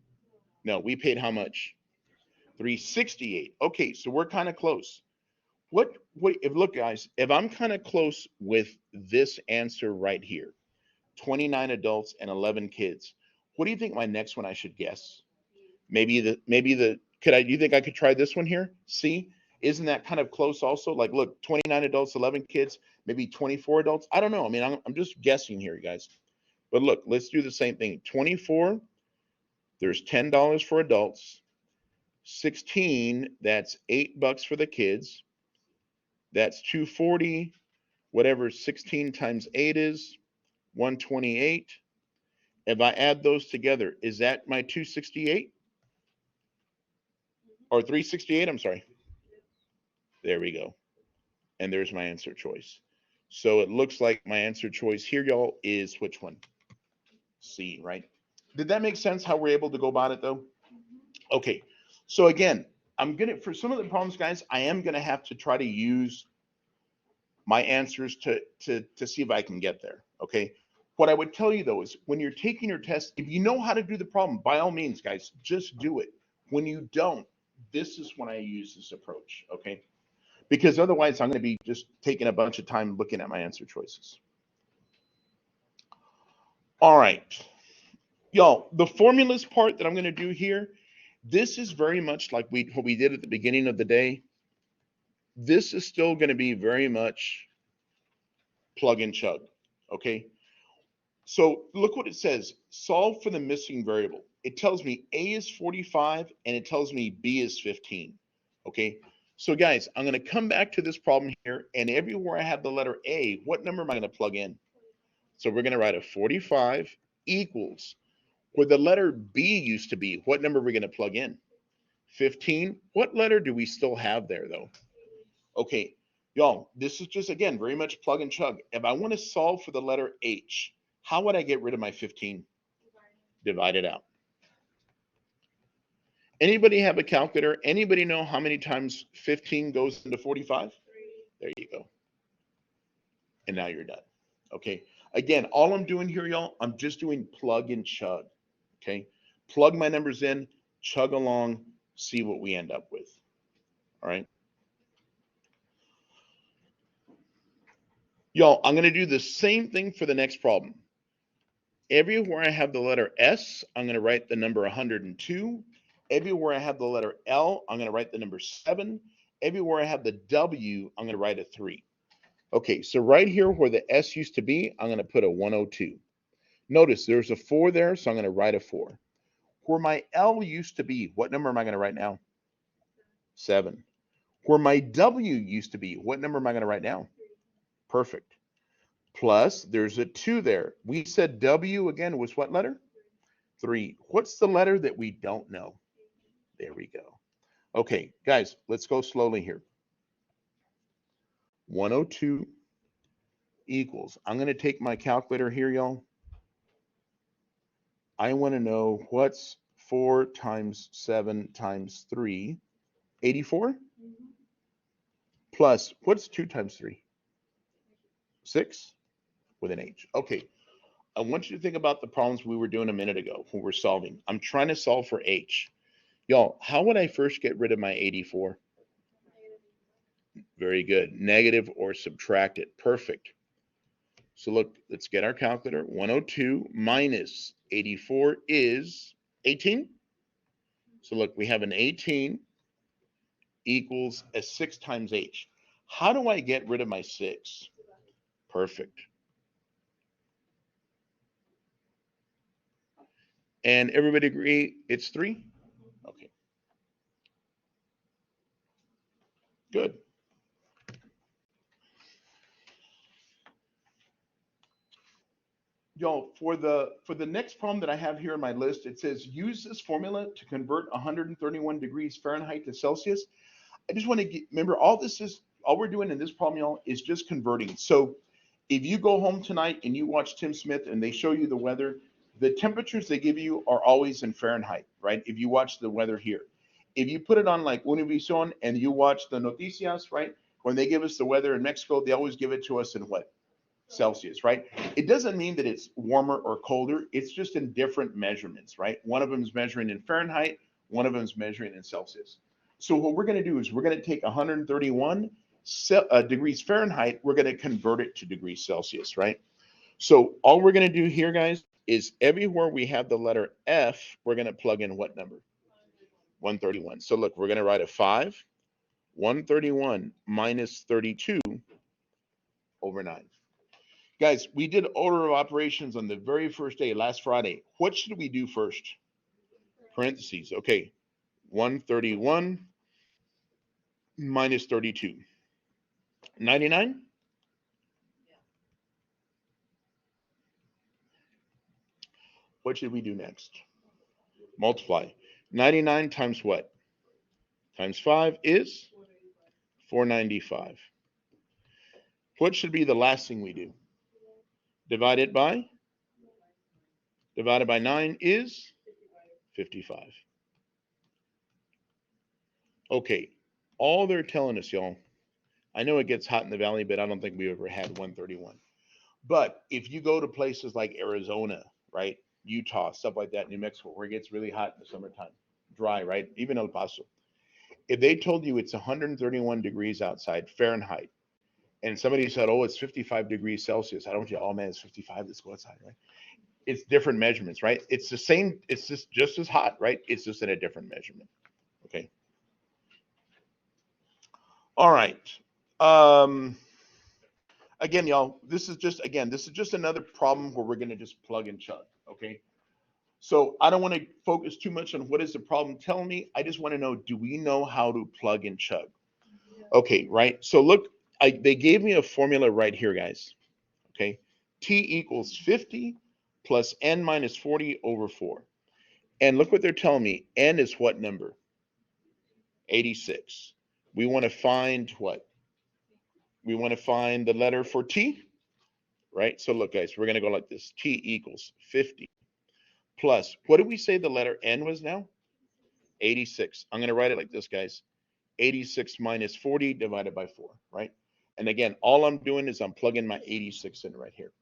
No, we paid how much? 368. Okay, so we're kind of close. Look guys, if I'm kind of close with this answer right here, 29 adults and 11 kids, what do you think my next one I should guess? Do you think I could try this one here? See, isn't that kind of close also? Like, look, 29 adults, 11 kids, maybe 24 adults. I don't know. I mean, I'm just guessing here, guys. But look, let's do the same thing. 24, there's $10 for adults. 16, that's $8 for the kids. That's 240, whatever 16 times 8 is, 128. If I add those together, is that my 268? Or 368, I'm sorry. There we go. And there's my answer choice. So it looks like my answer choice here, y'all, is which one? C, right? Did that make sense how we're able to go about it though? Okay, so again, for some of the problems, guys, I am gonna have to try to use my answers to see if I can get there, okay? What I would tell you though is when you're taking your test, if you know how to do the problem, by all means, guys, just do it. When you don't, this is when I use this approach, okay? Because otherwise I'm gonna be just taking a bunch of time looking at my answer choices. All right, y'all, the formulas part that I'm gonna do here, this is very much like what we did at the beginning of the day. This is still gonna be very much plug and chug, okay? So look what it says, solve for the missing variable. It tells me A is 45 and it tells me B is 15, okay? So guys, I'm gonna come back to this problem here and everywhere I have the letter A, what number am I gonna plug in? So we're gonna write a 45 equals, where the letter B used to be, what number are we gonna plug in? 15, what letter do we still have there though? Okay, y'all, this is just, again, very much plug and chug. If I wanna solve for the letter H, how would I get rid of my 15? Divide it out. Anybody have a calculator? Anybody know how many times 15 goes into 45? There you go. And now you're done. Okay. Again, all I'm doing here, y'all, I'm just doing plug and chug. Okay. Plug my numbers in, chug along, see what we end up with. All right. Y'all, I'm going to do the same thing for the next problem. Everywhere I have the letter S, I'm going to write the number 102. Everywhere I have the letter L, I'm going to write the number 7. Everywhere I have the W, I'm going to write a 3. Okay, so right here where the S used to be, I'm going to put a 102. Notice there's a 4 there, so I'm going to write a 4. Where my L used to be, what number am I going to write now? 7. Where my W used to be, what number am I going to write now? Perfect. Plus, there's a 2 there. We said W again was what letter? 3. What's the letter that we don't know? There we go. Okay, guys, let's go slowly here. 102 equals, I'm going to take my calculator here, y'all. I want to know what's 4 times 7 times 3? 84? Plus, what's 2 times 3? 6? With an H. Okay, I want you to think about the problems we were doing a minute ago when we're solving. I'm trying to solve for H. Y'all, how would I first get rid of my 84? Very good. Negative or subtract it. Perfect. So look, let's get our calculator. 102 minus 84 is 18. So look, we have an 18 equals a 6 times H. How do I get rid of my 6? Perfect. And everybody agree it's 3? Okay. Good. Y'all, for the next problem that I have here in my list, it says use this formula to convert 131 degrees Fahrenheit to Celsius. I just want to remember all this is all we're doing in this problem, y'all, is just converting. So if you go home tonight and you watch Tim Smith and they show you the weather, the temperatures they give you are always in Fahrenheit, right? If you watch the weather here, if you put it on like Univision and you watch the noticias, right? When they give us the weather in Mexico, they always give it to us in what? Celsius, right? It doesn't mean that it's warmer or colder. It's just in different measurements, right? One of them is measuring in Fahrenheit, one of them is measuring in Celsius. So what we're going to do is we're going to take 131 degrees Fahrenheit, we're going to convert it to degrees Celsius, right? So all we're going to do here, guys, is everywhere we have the letter F, we're going to plug in what number? 131. So look, we're going to write a 5, 131 minus 32 over 9. Guys, we did order of operations on the very first day, last Friday. What should we do first? Parentheses. Okay, 131 minus 32. 99? What should we do next? Multiply. 99 times what? Times 5 is 495. What should be the last thing we do? Divided by 9 is 55. Okay, all they're telling us, y'all, I know it gets hot in the valley, but I don't think we ever had 131. But if you go to places like Arizona, right, Utah, stuff like that, New Mexico, where it gets really hot in the summertime, dry, right, even El Paso, if they told you it's 131 degrees outside Fahrenheit, and somebody said, oh, it's 55 degrees Celsius, I don't want you, oh man, it's 55, let's go outside, right? It's different measurements, right? It's the same, it's just as hot, right? It's just in a different measurement, okay? All right. Again, y'all, this is just another problem where we're going to just plug and chug, okay? So I don't want to focus too much on what is the problem telling me. I just want to know, do we know how to plug and chug? Okay, right? So look, they gave me a formula right here, guys, okay? T equals 50 plus n minus 40 over 4. And look what they're telling me. N is what number? 86. We want to find what? We want to find the letter for t, right? So look, guys, we're going to go like this. T equals 50 plus, what did we say the letter n was now? 86. I'm going to write it like this, guys. 86 minus 40 divided by 4, right? And again, all I'm doing is I'm plugging my 86 in right here.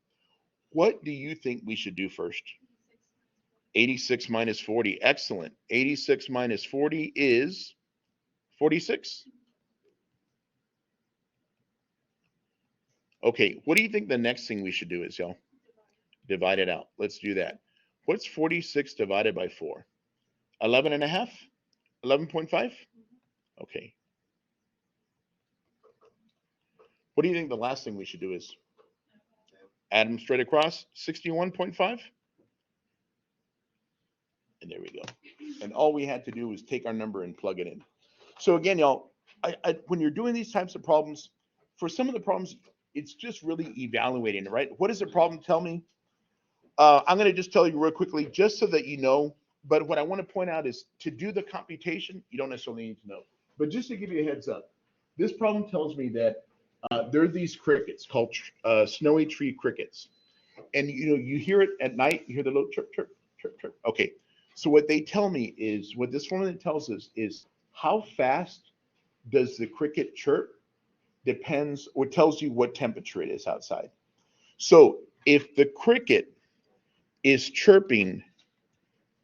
What do you think we should do first? 86 minus 40. Excellent. 86 minus 40 is 46. Okay, what do you think the next thing we should do is, y'all? Divide it out. Let's do that. What's 46 divided by 4? 11 and a half? 11.5? Okay. What do you think the last thing we should do is? Add them straight across, 61.5? And there we go. And all we had to do was take our number and plug it in. So again, y'all, when you're doing these types of problems, for some of the problems, it's just really evaluating, right? What does the problem tell me? I'm going to just tell you real quickly, just so that you know. But what I want to point out is to do the computation, you don't necessarily need to know. But just to give you a heads up, this problem tells me that there are these crickets called snowy tree crickets. And you hear it at night, you hear the little chirp, chirp, chirp, chirp. Okay. So what they tell me is, what this formula tells us is how fast does the cricket chirp depends, or tells you what temperature it is outside. So if the cricket is chirping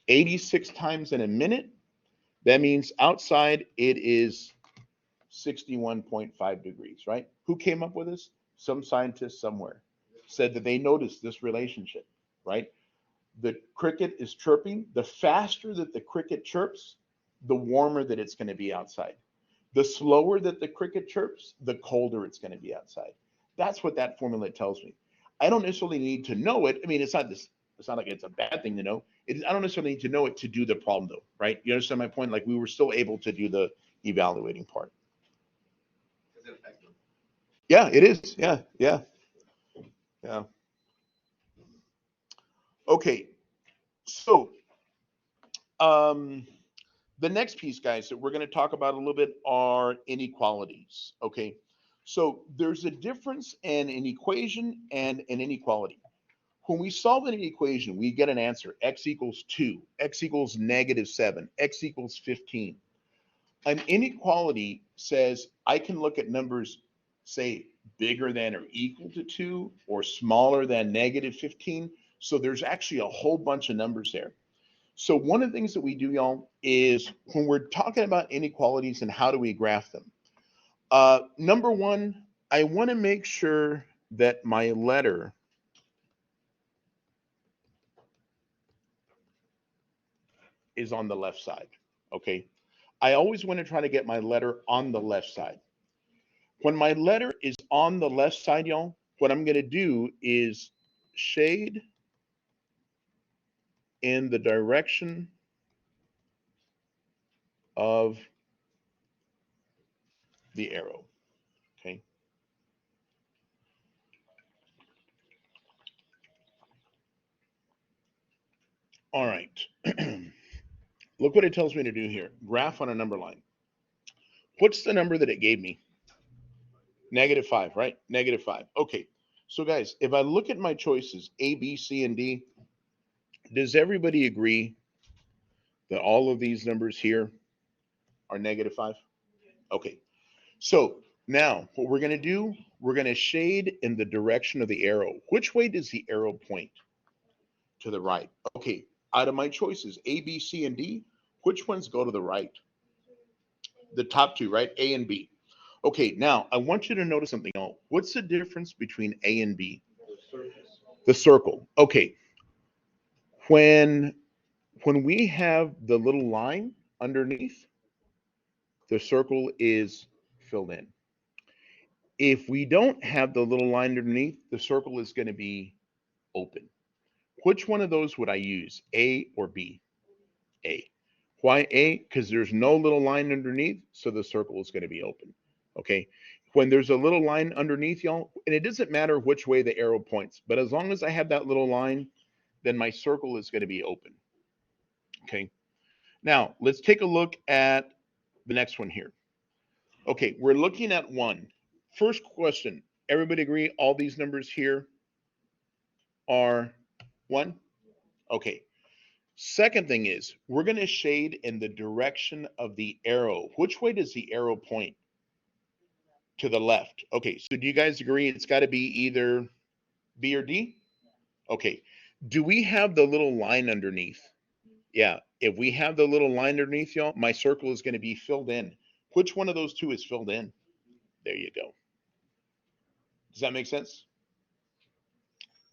86 times in a minute, that means outside it is 61.5 degrees, right? Who came up with this? Some scientist somewhere said that they noticed this relationship, right? The cricket is chirping. The faster that the cricket chirps, the warmer that it's going to be outside. The slower that the cricket chirps, the colder it's going to be outside. That's what that formula tells me. I don't necessarily need to know it. I mean, it's not like it's a bad thing to know. I don't necessarily need to know it to do the problem, though, right? You understand my point? Like, we were still able to do the evaluating part. Is it effective? Yeah, it is. Yeah. Okay. So, The next piece, guys, that we're going to talk about a little bit are inequalities. Okay, so there's a difference in an equation and an inequality. When we solve an equation, we get an answer: x equals 2, x equals -7, x equals 15. An inequality says I can look at numbers, say, bigger than or equal to 2 or smaller than -15. So there's actually a whole bunch of numbers there. So one of the things that we do, y'all, is when we're talking about inequalities and how do we graph them. Number one, I want to make sure that my letter is on the left side, okay? I always want to try to get my letter on the left side. When my letter is on the left side, y'all, what I'm going to do is shade in the direction of the arrow, okay? All right. Look what it tells me to do here. Graph on a number line. What's the number that it gave me? -5, right? -5. Okay. So guys, if I look at my choices, A, B, C, and D, does everybody agree that all of these numbers here are -5? Okay. So now what we're going to do, we're going to shade in the direction of the arrow. Which way does the arrow point? To the right. Okay. Out of my choices, A, B, C, and D, which ones go to the right? The top two, right? A and B. Okay, now I want you to notice something else. What's the difference between A and B? The circle. Okay. When we have the little line underneath, the circle is filled in. If we don't have the little line underneath, the circle is going to be open. Which one of those would I use? A or B? A. Why A? Because there's no little line underneath, so the circle is going to be open. Okay. When there's a little line underneath, y'all, and it doesn't matter which way the arrow points, but as long as I have that little line, then my circle is going to be open. Okay. Now, let's take a look at the next one here. Okay, we're looking at 1. First question, everybody agree all these numbers here are 1? Okay. Second thing is, we're going to shade in the direction of the arrow. Which way does the arrow point? To the left. Okay, so do you guys agree it's got to be either B or D? Okay. Do we have the little line underneath? Yeah, if we have the little line underneath, y'all, my circle is going to be filled in. Which one of those two is filled in? There you go. Does that make sense?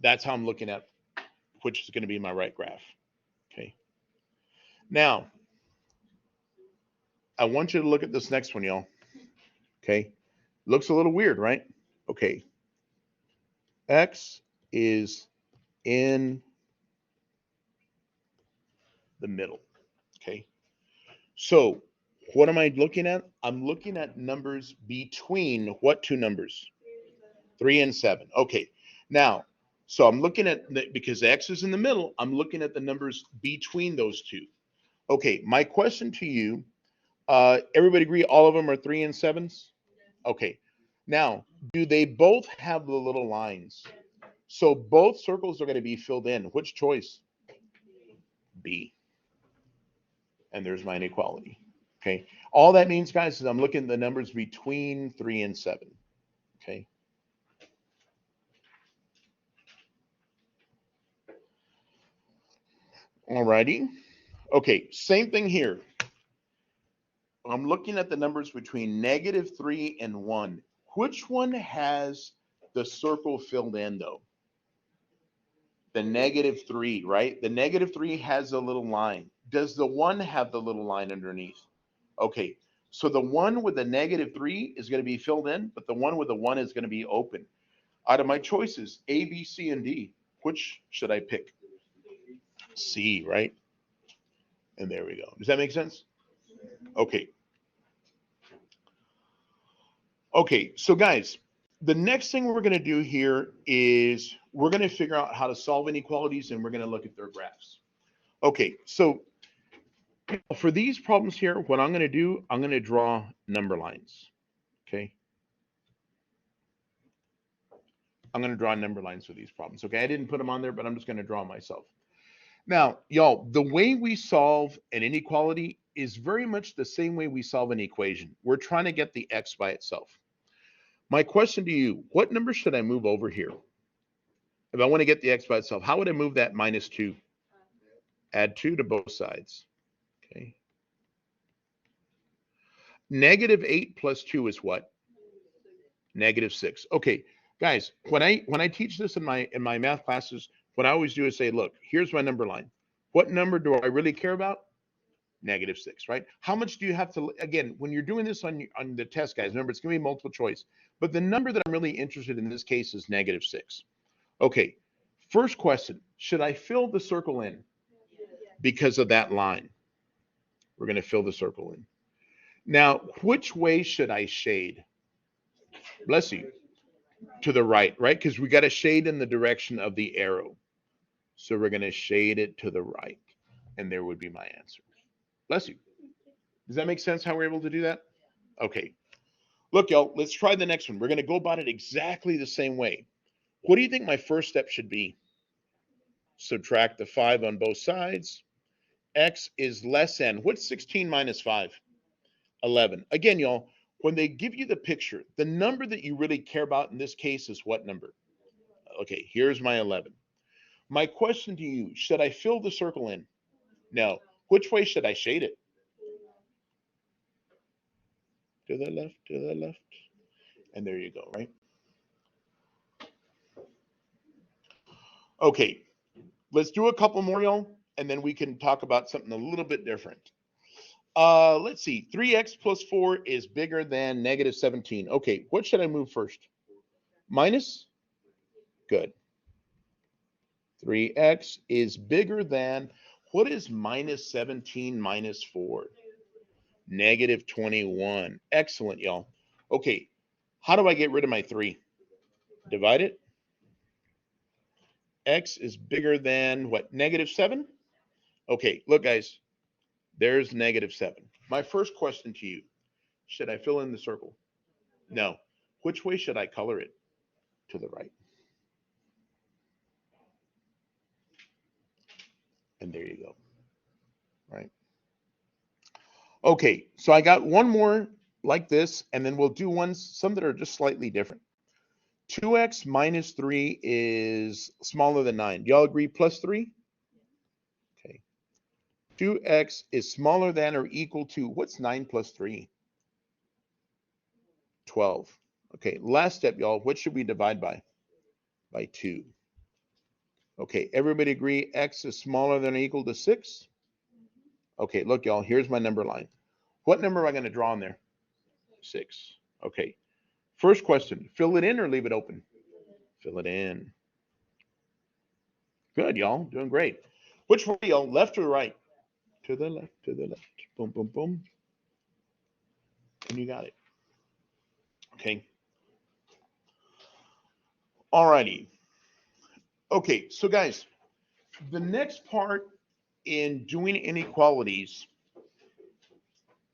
That's how I'm looking at which is going to be my right graph. Okay. Now, I want you to look at this next one, y'all. Okay. Looks a little weird, right? Okay. X is in the middle. Okay. So what am I looking at? I'm looking at numbers between what two numbers? 3 and 7. Okay. Now, so I'm looking at, because X is in the middle, I'm looking at the numbers between those two. Okay. My question to you, everybody agree all of them are 3 and 7s? Okay. Now, do they both have the little lines? So both circles are going to be filled in. Which choice? B. And there's my inequality. Okay. All that means, guys, is I'm looking at the numbers between 3 and 7. Okay. Alrighty. Okay. Same thing here. I'm looking at the numbers between -3 and 1. Which one has the circle filled in, though? The -3, right? The -3 has a little line. Does the 1 have the little line underneath? Okay, so the one with the -3 is going to be filled in, but the one with the 1 is going to be open. Out of my choices, A, B, C, and D, which should I pick? C, right? And there we go. Does that make sense? Okay. Okay, so guys, the next thing we're going to do here is we're going to figure out how to solve inequalities, and we're going to look at their graphs. Okay, so For these problems here, what I'm going to do, I'm going to draw number lines. Okay. I'm going to draw number lines for these problems. Okay. I didn't put them on there, but I'm just going to draw myself. Now, y'all, the way we solve an inequality is very much the same way we solve an equation. We're trying to get the x by itself. My question to you, what number should I move over here? If I want to get the x by itself, how would I move that minus 2? Add 2 to both sides. Okay. Negative 8 plus 2 is what? Negative 6. Okay, guys, when I teach this in my math classes, what I always do is say, look, here's my number line. What number do I really care about? Negative 6, right? How much do you have to, again, when you're doing this on the test, guys, remember, it's going to be multiple choice. But the number that I'm really interested in this case is negative 6. Okay, first question, should I fill the circle in? Because of that line. We're going to fill the circle in. Now, which way should I shade? Bless you. To the right, right? Because we got to shade in the direction of the arrow. So we're going to shade it to the right. And there would be my answer. Bless you. Does that make sense how we're able to do that? Okay. Look, y'all, let's try the next one. We're going to go about it exactly the same way. What do you think my first step should be? Subtract the 5 on both sides. X is less than, what's 16 minus 5? 11. Again, y'all, when they give you the picture, the number that you really care about in this case is what number? Okay, here's my 11. My question to you, should I fill the circle in? No. Which way should I shade it? To the left, to the left. And there you go, right? Okay, let's do a couple more, y'all, and then we can talk about something a little bit different. Let's see, 3x plus 4 is bigger than negative 17. Okay, what should I move first? Minus? Good. 3x is bigger than, what is minus 17 minus 4? Negative 21. Excellent, y'all. Okay, how do I get rid of my 3? Divide it. X is bigger than what? Negative 7? Okay, look, guys, there's negative 7. My first question to you, should I fill in the circle? No. Which way should I color it? To the right. And there you go. Right. Okay, so I got one more like this, and then we'll do some that are just slightly different. 2x minus 3 is smaller than 9. Do y'all agree plus 3? Okay. 2x is smaller than or equal to, what's 9 plus 3? 12. Okay, last step, y'all. What should we divide by? By 2. Okay, everybody agree x is smaller than or equal to 6? Okay, look, y'all, here's my number line. What number am I going to draw in there? 6. Okay. First question, fill it in or leave it open? Fill it in. Good, y'all. Doing great. Which way, y'all? Left or right? To the left, to the left. Boom, boom, boom. And you got it. Okay. All righty. Okay, so guys, the next part in doing inequalities,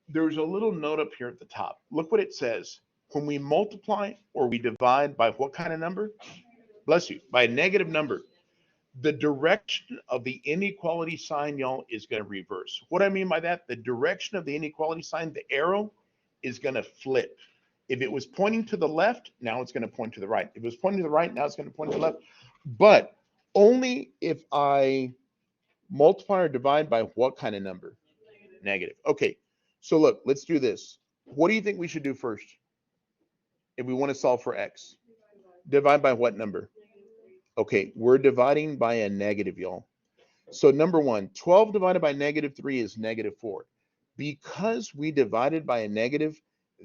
there's a little note up here at the top. Look what it says. When we multiply or we divide by what kind of number? Bless you, by a negative number, the direction of the inequality sign, y'all, is going to reverse. What I mean by that, the direction of the inequality sign, the arrow, is going to flip. If it was pointing to the left, now it's going to point to the right. If it was pointing to the right, now it's going to point to the left. But only if I multiply or divide by what kind of number? Negative. Okay, so look, let's do this. What do you think we should do first if we want to solve for x? Divide by what number? Okay, we're dividing by a negative, y'all. So number one, 12 divided by negative 3 is negative 4. Because we divided by a negative,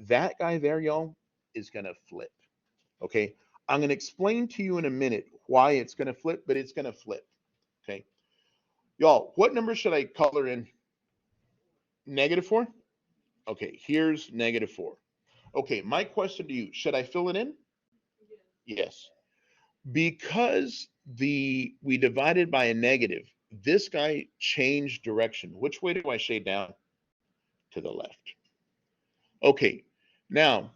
that guy there, y'all, is going to flip. Okay, I'm going to explain to you in a minute why it's going to flip, but it's going to flip. Okay, y'all, what number should I color in? Negative 4? Okay, here's negative 4. Okay, my question to you, should I fill it in? Yes. Because we divided by a negative, this guy changed direction. Which way do I shade down? To the left. Okay, now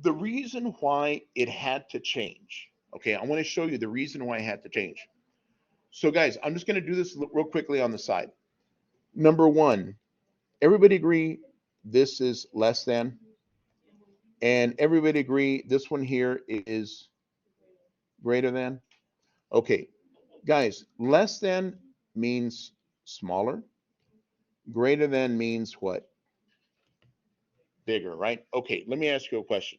the reason why it had to change. Okay, I want to show you the reason why it had to change. So guys, I'm just going to do this real quickly on the side. Number one, everybody agree this is less than? And everybody agree this one here is greater than? Okay, guys, less than means smaller. Greater than means what? Bigger, right? Okay, let me ask you a question.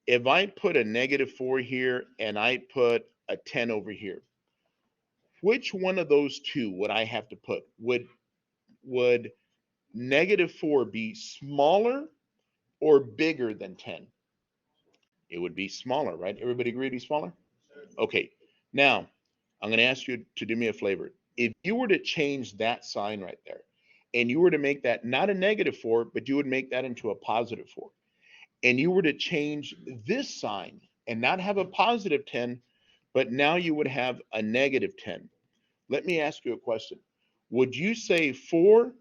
If I put a -4 here and I put a 10 over here, which one of those two would I have to put? Would -4 be smaller or bigger than 10? It would be smaller, right? Everybody agree to be smaller? Okay, now I'm going to ask you to do me a favor. If you were to change that sign right there, and you were to make that not a -4, but you would make that into a +4, and you were to change this sign and not have a +10, but now you would have a -10. Let me ask you a question. Would you say 4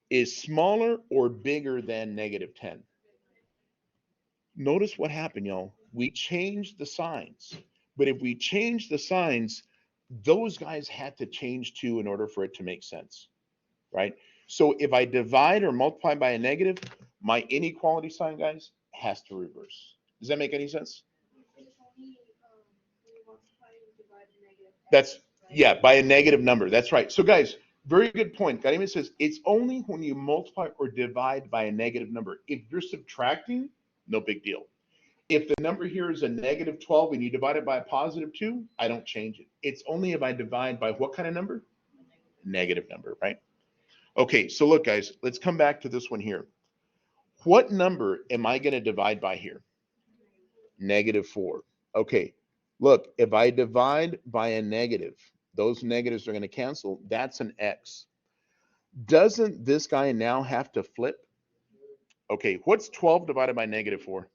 is smaller or bigger than -10? Notice what happened, y'all. We changed the signs. But if we change the signs, those guys had to change too in order for it to make sense, right? So if I divide or multiply by a negative, my inequality sign, guys, has to reverse. Does that make any sense? That's, yeah, by a negative number. That's right. So guys, very good point. God even says it's only when you multiply or divide by a negative number. If you're subtracting, no big deal. If the number here is a -12 and you divide it by a +2, I don't change it. It's only if I divide by what kind of number? Negative number, right? Okay, so look, guys, let's come back to this one here. What number am I going to divide by here? -4. Okay, look, if I divide by a negative, those negatives are going to cancel. That's an X. Doesn't this guy now have to flip? Okay, what's 12 divided by -4?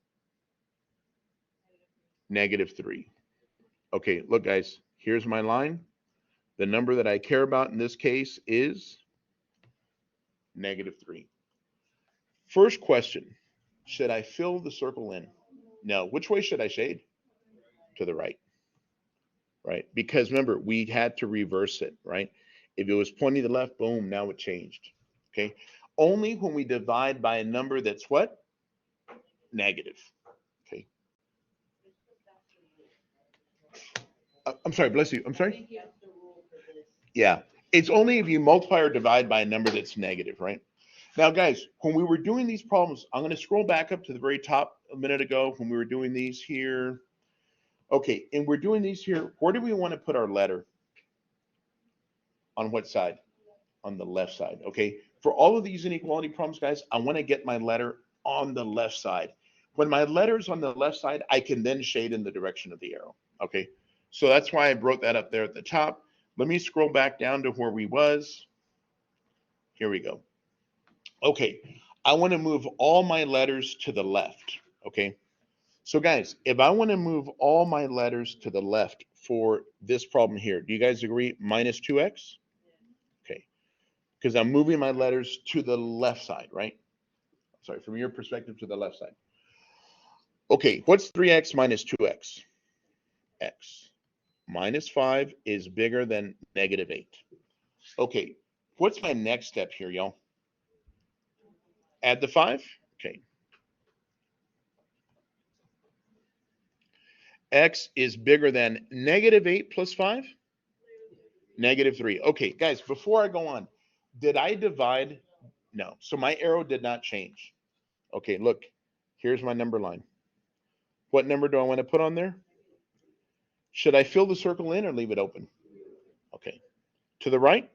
-3. Okay, look, guys, here's my line. The number that I care about in this case is -3. First question, should I fill the circle in? No. Which way should I shade? To the right, right? Because remember, we had to reverse it, right? If it was pointing to the left, boom, now it changed, okay? Only when we divide by a number that's what? Negative, okay? I'm sorry, bless you. I'm sorry? Yeah, it's only if you multiply or divide by a number that's negative, right? Now, guys, when we were doing these problems, I'm going to scroll back up to the very top a minute ago when we were doing these here. Okay, and we're doing these here. Where do we want to put our letter? On what side? On the left side, okay? For all of these inequality problems, guys, I want to get my letter on the left side. When my letter's on the left side, I can then shade in the direction of the arrow, okay? So that's why I wrote that up there at the top. Let me scroll back down to where we was. Here we go. Okay, I want to move all my letters to the left, okay? So guys, if I want to move all my letters to the left for this problem here, do you guys agree? -2x? Okay, because I'm moving my letters to the left side, right? Sorry, from your perspective to the left side. Okay, what's 3x minus 2x? X. -5 is bigger than -8. Okay, what's my next step here, y'all? Add the 5? Okay. X is bigger than -8 plus 5? -3. Okay, guys, before I go on, did I divide? No. So my arrow did not change. Okay, look, here's my number line. What number do I want to put on there? Should I fill the circle in or leave it open? Okay. To the right?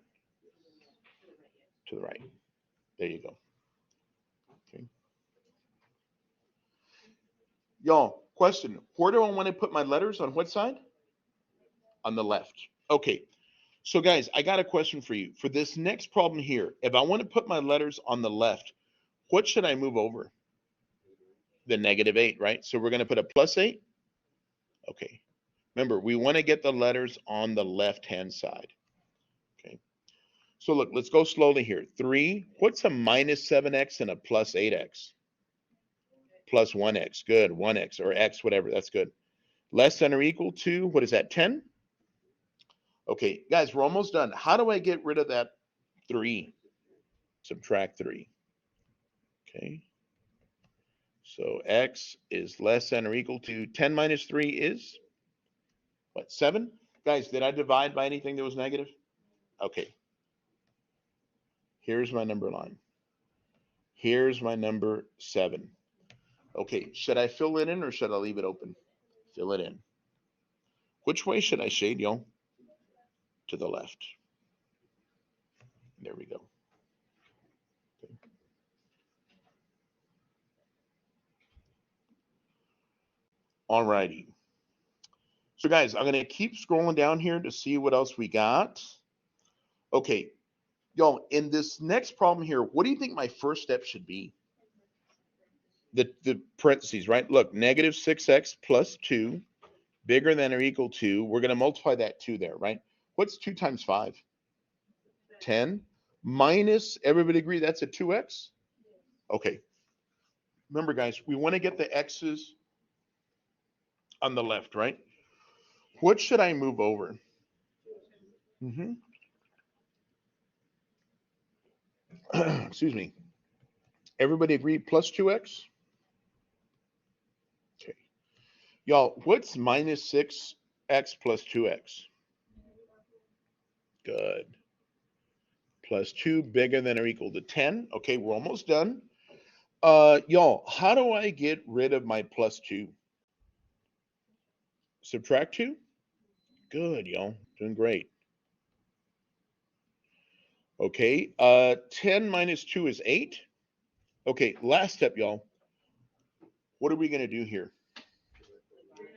To the right. There you go. Okay. Y'all, question. Where do I want to put my letters? On what side? On the left. Okay. So guys, I got a question for you. For this next problem here, if I want to put my letters on the left, what should I move over? The -8, right? So we're going to put a +8. Okay. Remember, we want to get the letters on the left-hand side. So look, let's go slowly here. 3, what's a minus 7x and a plus 8x? Plus 1x, good, 1x or x, whatever, that's good. Less than or equal to, what is that, 10? Okay, guys, we're almost done. How do I get rid of that 3? Subtract 3. Okay. So x is less than or equal to 10 minus 3 is what, 7? Guys, did I divide by anything that was negative? Okay. Here's my number line. Here's my number 7. Okay, should I fill it in or should I leave it open? Fill it in. Which way should I shade, y'all? To the left. There we go. Okay. All righty. So guys, I'm going to keep scrolling down here to see what else we got. Okay, y'all, in this next problem here, what do you think my first step should be? The parentheses, right? Look, negative 6x plus 2, bigger than or equal to, we're going to multiply that 2 there, right? What's 2 times 5? 10. Minus, everybody agree that's a 2x? Okay. Remember, guys, we want to get the x's on the left, right? What should I move over? Excuse me. Everybody agree plus 2x? Okay. Y'all, what's minus 6x plus 2x? Good. Plus 2 bigger than or equal to 10. Okay, we're almost done. Y'all, how do I get rid of my plus 2? Subtract 2? Good, y'all. Doing great. Okay, 10 minus 2 is 8. Okay, last step, y'all. What are we going to do here?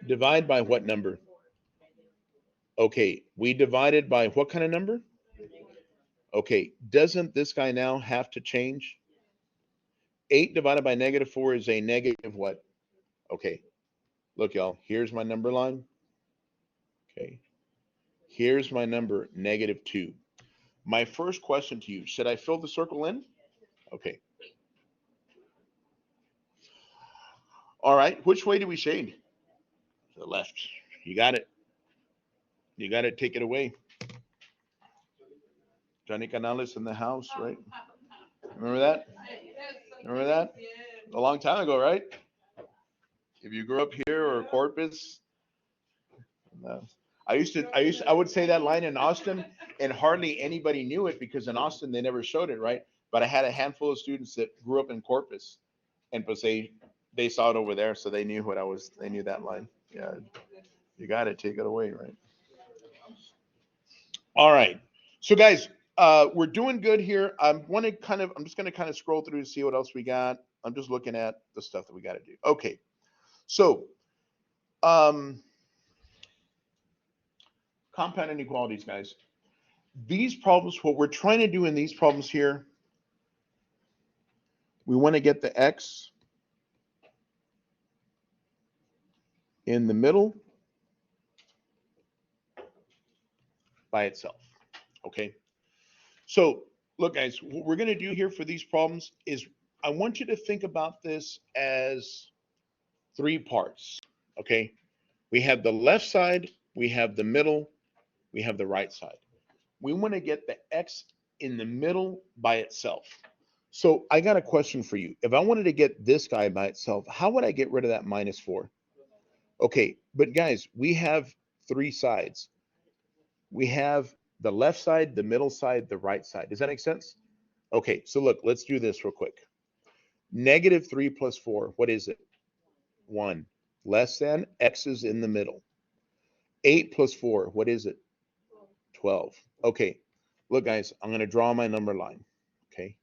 Divide by what number? Okay, we divided by what kind of number? Okay, doesn't this guy now have to change? 8 divided by negative 4 is a negative what? Okay, look, y'all, here's my number line. Okay, here's my number, negative 2. My first question to you, should I fill the circle in? Okay. All right, which way do we shade? To the left. You got it. You got it. Take it away. Johnny Canales in the house, right? Remember that? Remember that? A long time ago, right? If you grew up here or Corpus, I would say that line in Austin, and hardly anybody knew it because in Austin they never showed it, right? But I had a handful of students that grew up in Corpus, and pues they saw it over there, so they knew what I was. They knew that line. Yeah, you got it. Take it away, right? All right. So guys, we're doing good here. I'm just going to kind of scroll through to see what else we got. I'm just looking at the stuff that we got to do. Okay. So, compound inequalities, guys. These problems, what we're trying to do in these problems here, we want to get the x in the middle by itself. Okay. So look, guys, what we're going to do here for these problems is I want you to think about this as 3 parts. Okay. We have the left side, we have the middle, we have the right side. We want to get the x in the middle by itself. So I got a question for you. If I wanted to get this guy by itself, how would I get rid of that minus 4? Okay, but guys, we have 3 sides. We have the left side, the middle side, the right side. Does that make sense? Okay, so look, let's do this real quick. Negative 3 plus 4, what is it? 1. Less than, x is in the middle. 8 plus 4, what is it? 12. Okay, look, guys, I'm going to draw my number line. Okay,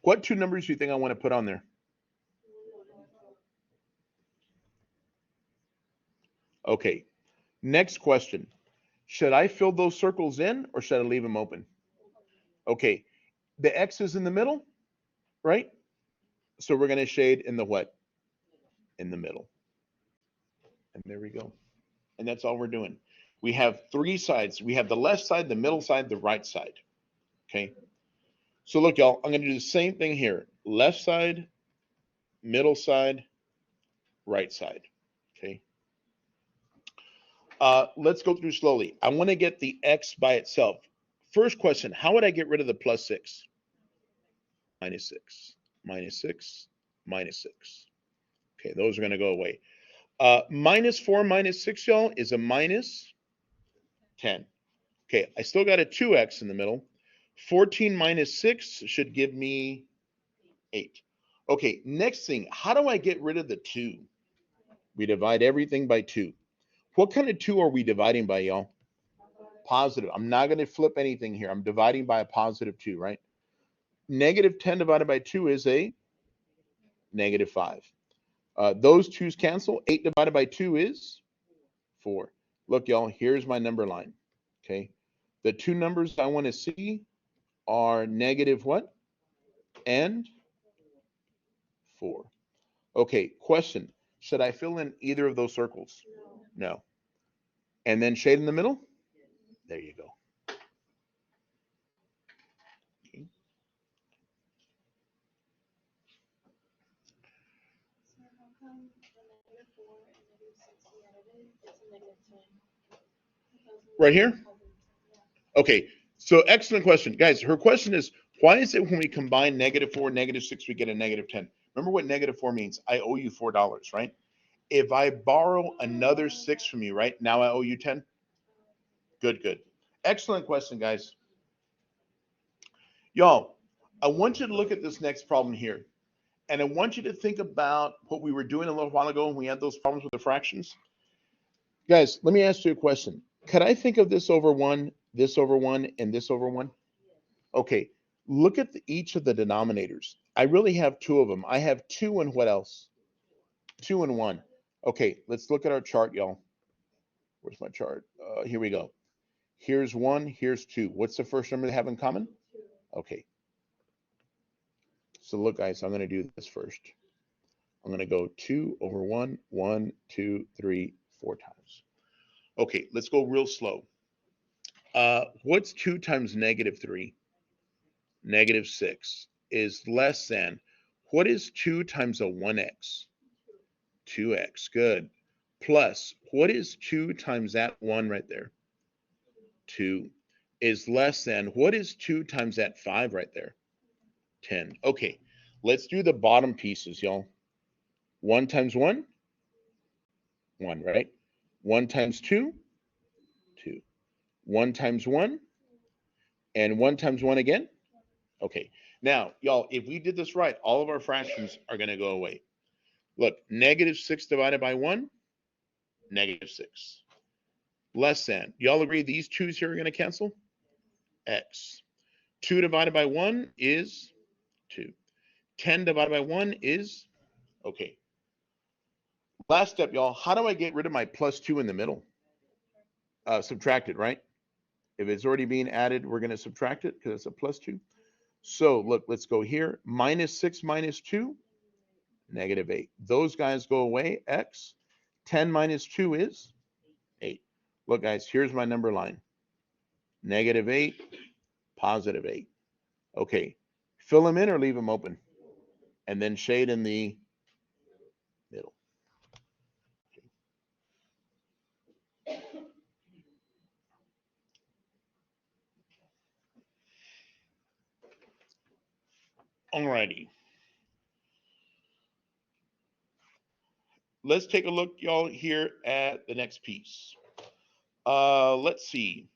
what 2 numbers do you think I want to put on there? Okay, next question. Should I fill those circles in or should I leave them open? Okay, the x is in the middle, right? So we're going to shade in the what? In the middle. And there we go. And that's all we're doing. We have 3 sides. We have the left side, the middle side, the right side. okay? So look, y'all, I'm going to do the same thing here. Left side, middle side, right side, okay? Let's go through slowly. I want to get the x by itself. First question, how would I get rid of the plus 6? Minus 6, minus 6, minus 6. Okay, those are going to go away. Minus 4 minus 6, y'all, is a minus 10. Okay, I still got a 2x in the middle. 14 minus 6 should give me 8. Okay, next thing, how do I get rid of the 2? We divide everything by 2. What kind of 2 are we dividing by, y'all? Positive. I'm not going to flip anything here. I'm dividing by a positive 2, right? Negative 10 divided by 2 is a negative 5. Those 2's cancel. 8 divided by 2 is 4. Look, y'all, here's my number line, okay? The two numbers I want to see are negative what? And 4. Okay, question. Should I fill in either of those circles? No. And then shade in the middle? There you go. Okay. Right here? Okay, so excellent question. Guys, her question is, why is it when we combine negative 4 and negative 6, we get a negative 10? Remember what negative 4 means? I owe you $4, right? If I borrow another 6 from you, right, now I owe you 10? Good, good. Excellent question, guys. Y'all, I want you to look at this next problem here. And I want you to think about what we were doing a little while ago when we had those problems with the fractions. Guys, let me ask you a question. Could I think of this over 1, and this over 1? Okay, look at each of the denominators. I really have 2 of them. I have 2 and what else? 2 and 1. Okay, let's look at our chart, y'all. Where's my chart? Here we go. Here's 1, here's 2. What's the first number they have in common? Okay. So look, guys, I'm going to do this first. I'm going to go 2 over 1, 1, 2, 3, 4 times. Okay, let's go real slow. What's 2 times negative 3? Negative 6 is less than. What is 2 times a 1x? 2x, good. Plus, what is 2 times that 1 right there? 2 is less than. What is 2 times that 5 right there? 10. Okay, let's do the bottom pieces, y'all. 1 times 1? 1, right? 1 times 2? 2. 1 times 1? And 1 times 1 again? Okay. Now, y'all, if we did this right, all of our fractions are going to go away. Look, negative 6 divided by 1? Negative 6. Less than. Y'all agree these 2's here are going to cancel? X. 2 divided by 1 is 2. 10 divided by 1 is, okay. Last step, y'all. How do I get rid of my plus 2 in the middle? Subtract it, right? If it's already being added, we're going to subtract it because it's a plus 2. So look, let's go here. Minus 6 minus 2, negative 8. Those guys go away. X. 10 minus 2 is 8. Look, guys, here's my number line. Negative 8, positive 8. Okay, fill them in or leave them open. And then shade in the middle. Alrighty. Let's take a look, y'all, here at the next piece. Let's see.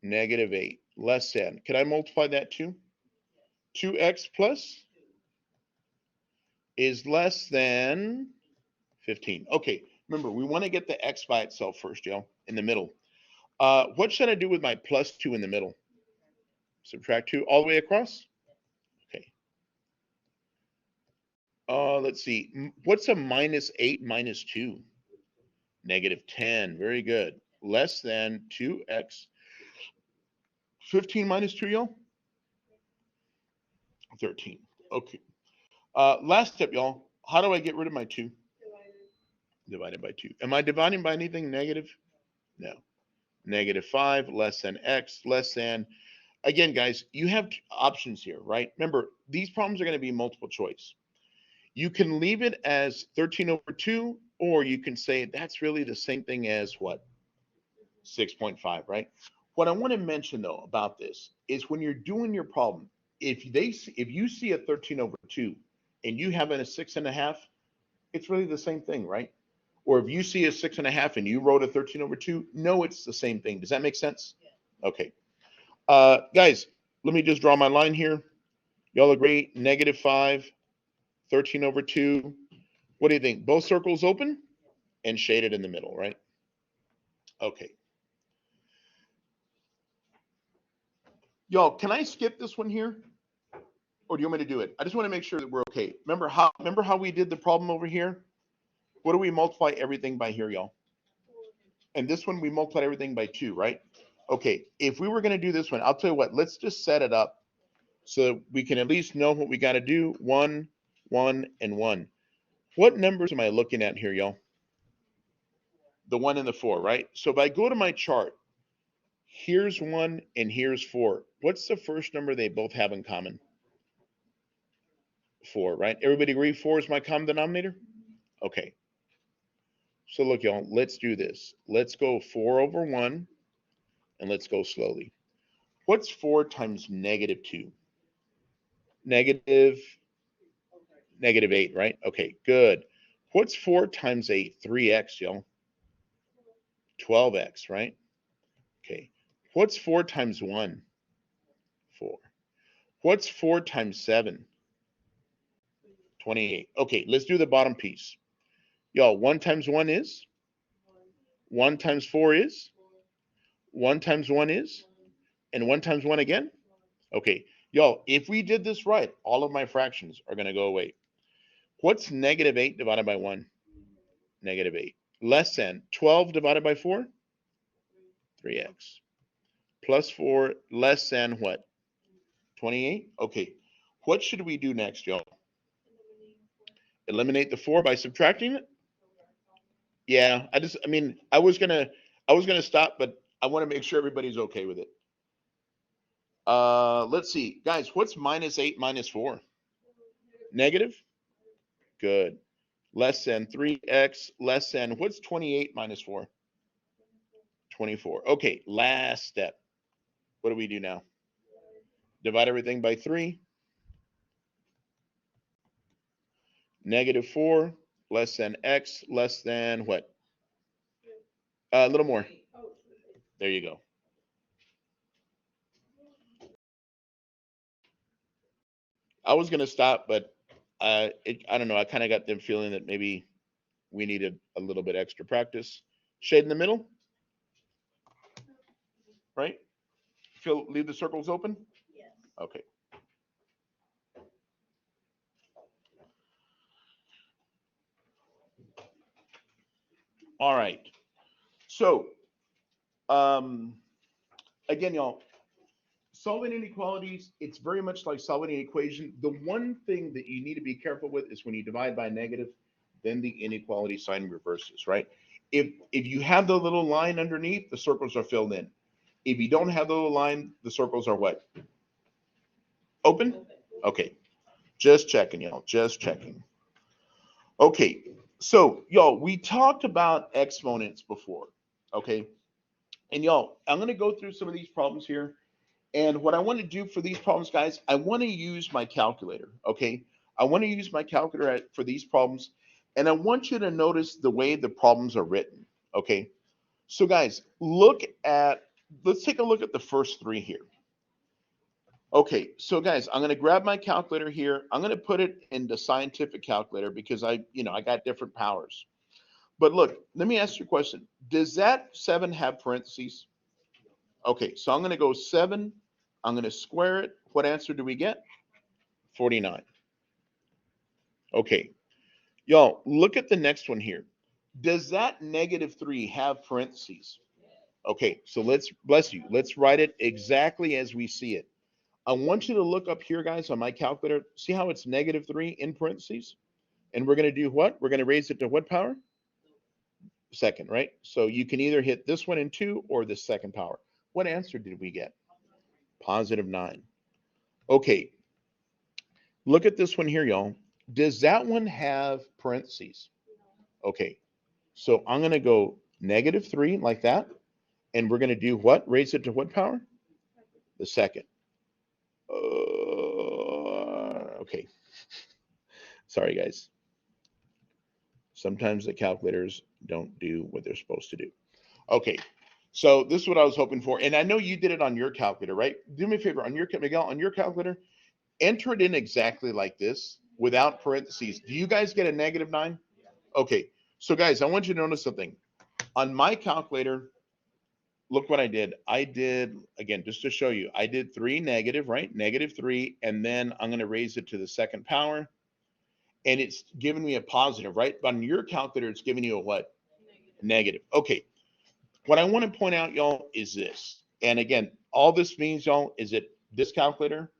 Negative 8, less than. Can I multiply that too? 2x plus is less than 15. Okay, remember, we want to get the x by itself first, y'all, in the middle. What should I do with my plus 2 in the middle? Subtract 2 all the way across? Okay. Let's see. What's a minus 8 minus 2? Negative 10. Very good. Less than 2x. 15 minus 2, y'all? 13. Okay. Last step, y'all. How do I get rid of my 2? Divided by 2. Am I dividing by anything negative? No. -5 less than x less than. Again, guys, you have options here, right? Remember, these problems are going to be multiple choice. You can leave it as 13/2, or you can say that's really the same thing as what? 6.5, right? What I want to mention though about this is when you're doing your problem, if you see a 13/2 and you have a 6.5, it's really the same thing, right? Or if you see a 6.5 and you wrote a 13/2, no, it's the same thing. Does that make sense? Yeah. Okay. Guys, let me just draw my line here. Y'all agree? -5, 13/2. What do you think? Both circles open and shaded in the middle, right? Okay. Y'all, can I skip this one here? Or do you want me to do it? I just want to make sure that we're okay. Remember how we did the problem over here? What do we multiply everything by here, y'all? And this one we multiplied everything by 2, right? Okay, if we were going to do this one, I'll tell you what, let's just set it up so we can at least know what we got to do. 1, 1, and 1. What numbers am I looking at here, y'all? The 1 and the 4, right? So if I go to my chart, here's 1 and here's 4. What's the first number they both have in common? 4, right? Everybody agree 4 is my common denominator? Okay. So look, y'all, let's do this. Let's go 4/1, and let's go slowly. What's 4 times -2? Negative 8, right? Okay, good. What's 4 times 8? 3x, y'all. 12x, right? Okay. What's 4 times 1? 4. What's 4 times 7? 28. Okay, let's do the bottom piece. Y'all, 1 times 1 is? 1 times 4 is? 1 times 1 is? And 1 times 1 again? Okay, y'all, if we did this right, all of my fractions are going to go away. What's -8 divided by 1? -8. Less than 12 divided by 4? 3x. Plus 4 less than what? 28? Okay, what should we do next, y'all? Eliminate the 4 by subtracting it? Yeah, I was gonna stop, but I want to make sure everybody's okay with it. Let's see, guys, what's -8 minus 4? Negative? Good. Less than 3x, less than, what's 28 minus 4? 24. Okay, last step. What do we do now? Divide everything by 3. -4 less than x less than what? A little more. There you go. I was going to stop, but I don't know. I kind of got the feeling that maybe we needed a little bit extra practice. Shade in the middle, right? Leave the circles open? Yes. Okay. All right. So, again, y'all, solving inequalities, it's very much like solving an equation. The one thing that you need to be careful with is when you divide by negative, then the inequality sign reverses, right? If you have the little line underneath, the circles are filled in. If you don't have the little line, the circles are what? Open? Okay. Just checking, y'all. Just checking. Okay. So, y'all, we talked about exponents before. Okay. And y'all, I'm going to go through some of these problems here. And what I want to do for these problems, guys, I want to use my calculator, okay? I want to use my calculator for these problems, and I want you to notice the way the problems are written, okay? So guys, let's take a look at the first 3 here. Okay, so guys, I'm going to grab my calculator here. I'm going to put it in the scientific calculator because I got different powers. But look, let me ask you a question. Does that 7 have parentheses? Okay, so I'm going to go 7. I'm going to square it. What answer do we get? 49. Okay, y'all, look at the next one here. Does that -3 have parentheses? Okay, so let's write it exactly as we see it. I want you to look up here, guys, on my calculator. See how it's -3 in parentheses? And we're going to do what? We're going to raise it to what power? second, right? So you can either hit this one in 2 or the second power. What answer did we get? Positive 9. Okay, look at this one here, y'all. Does that one have parentheses? Okay, so I'm going to go negative 3 like that. And we're going to do what? Raise it to what power? The second. Okay. Sorry, guys. Sometimes the calculators don't do what they're supposed to do. Okay. So this is what I was hoping for. And I know you did it on your calculator, right? Do me a favor. On your, Miguel, on your calculator, enter it in exactly like this without parentheses. Do you guys get a negative 9? Okay. So, guys, I want you to notice something. On my calculator, look what I did. I did, again, just to show you, I did 3 negative, right? Negative 3, and then I'm going to raise it to the second power, and it's giving me a positive, right? But on your calculator, it's giving you a what? Negative. Okay. What I want to point out, y'all, is this. And again, all this means, y'all, is that this calculator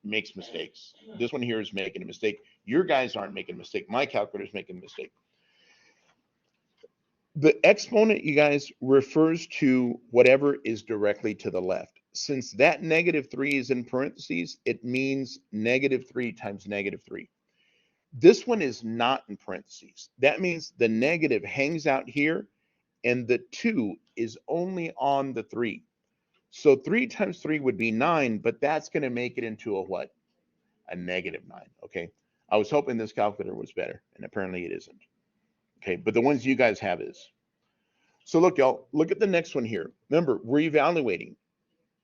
makes mistakes. This one here is making a mistake. Your guys aren't making a mistake. My calculator is making a mistake. The exponent, you guys, refers to whatever is directly to the left. Since that negative 3 is in parentheses, it means negative 3 times negative 3. This one is not in parentheses. That means the negative hangs out here, and the 2 is only on the 3. So 3 times 3 would be 9, but that's going to make it into a what? A negative 9, okay? I was hoping this calculator was better, and apparently it isn't. Okay, but the ones you guys have is. So look, y'all, look at the next one here. Remember, we're evaluating.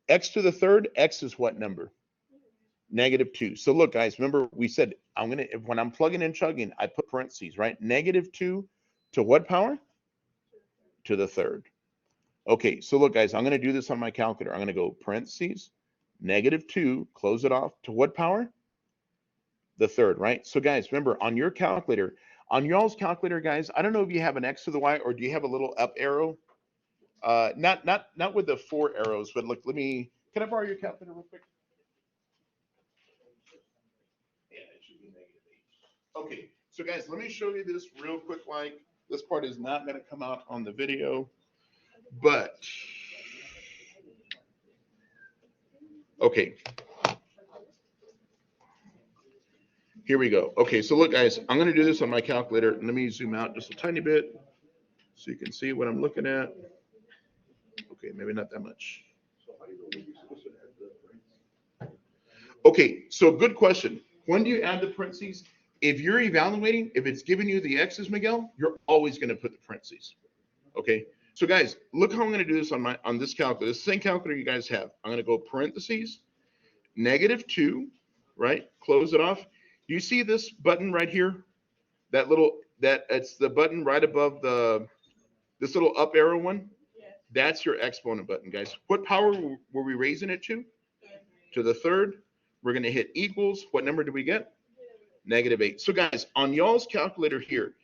X to the third, X is what number? Negative 2. So look, guys, remember we said when I'm plugging and chugging, I put parentheses, right? Negative 2 to what power? To the third. Okay, so look, guys, I'm going to do this on my calculator. I'm going to go parentheses, negative 2, close it off, to what power? The third, right? So guys, remember, on your calculator, on y'all's calculator, guys, I don't know if you have an X to the Y or do you have a little up arrow? Not with the 4 arrows, but look, can I borrow your calculator real quick? Yeah, it should be -8. Okay, so guys, let me show you this real quick. Like, this part is not going to come out on the video, but okay. Here we go. Okay, so look, guys, I'm going to do this on my calculator. Let me zoom out just a tiny bit so you can see what I'm looking at. Okay, maybe not that much. Okay, so good question. When do you add the parentheses? If you're evaluating, if it's giving you the X's, Miguel, you're always going to put the parentheses. Okay, so guys, look how I'm going to do this on this calculator. This same calculator you guys have. I'm going to go parentheses, negative 2, right? Close it off. Do you see this button right here? It's the button right above this little up arrow one. Yes. That's your exponent button, guys. What power were we raising it to? To the third. We're going to hit equals. What number do we get? -8. So guys, on y'all's calculator here,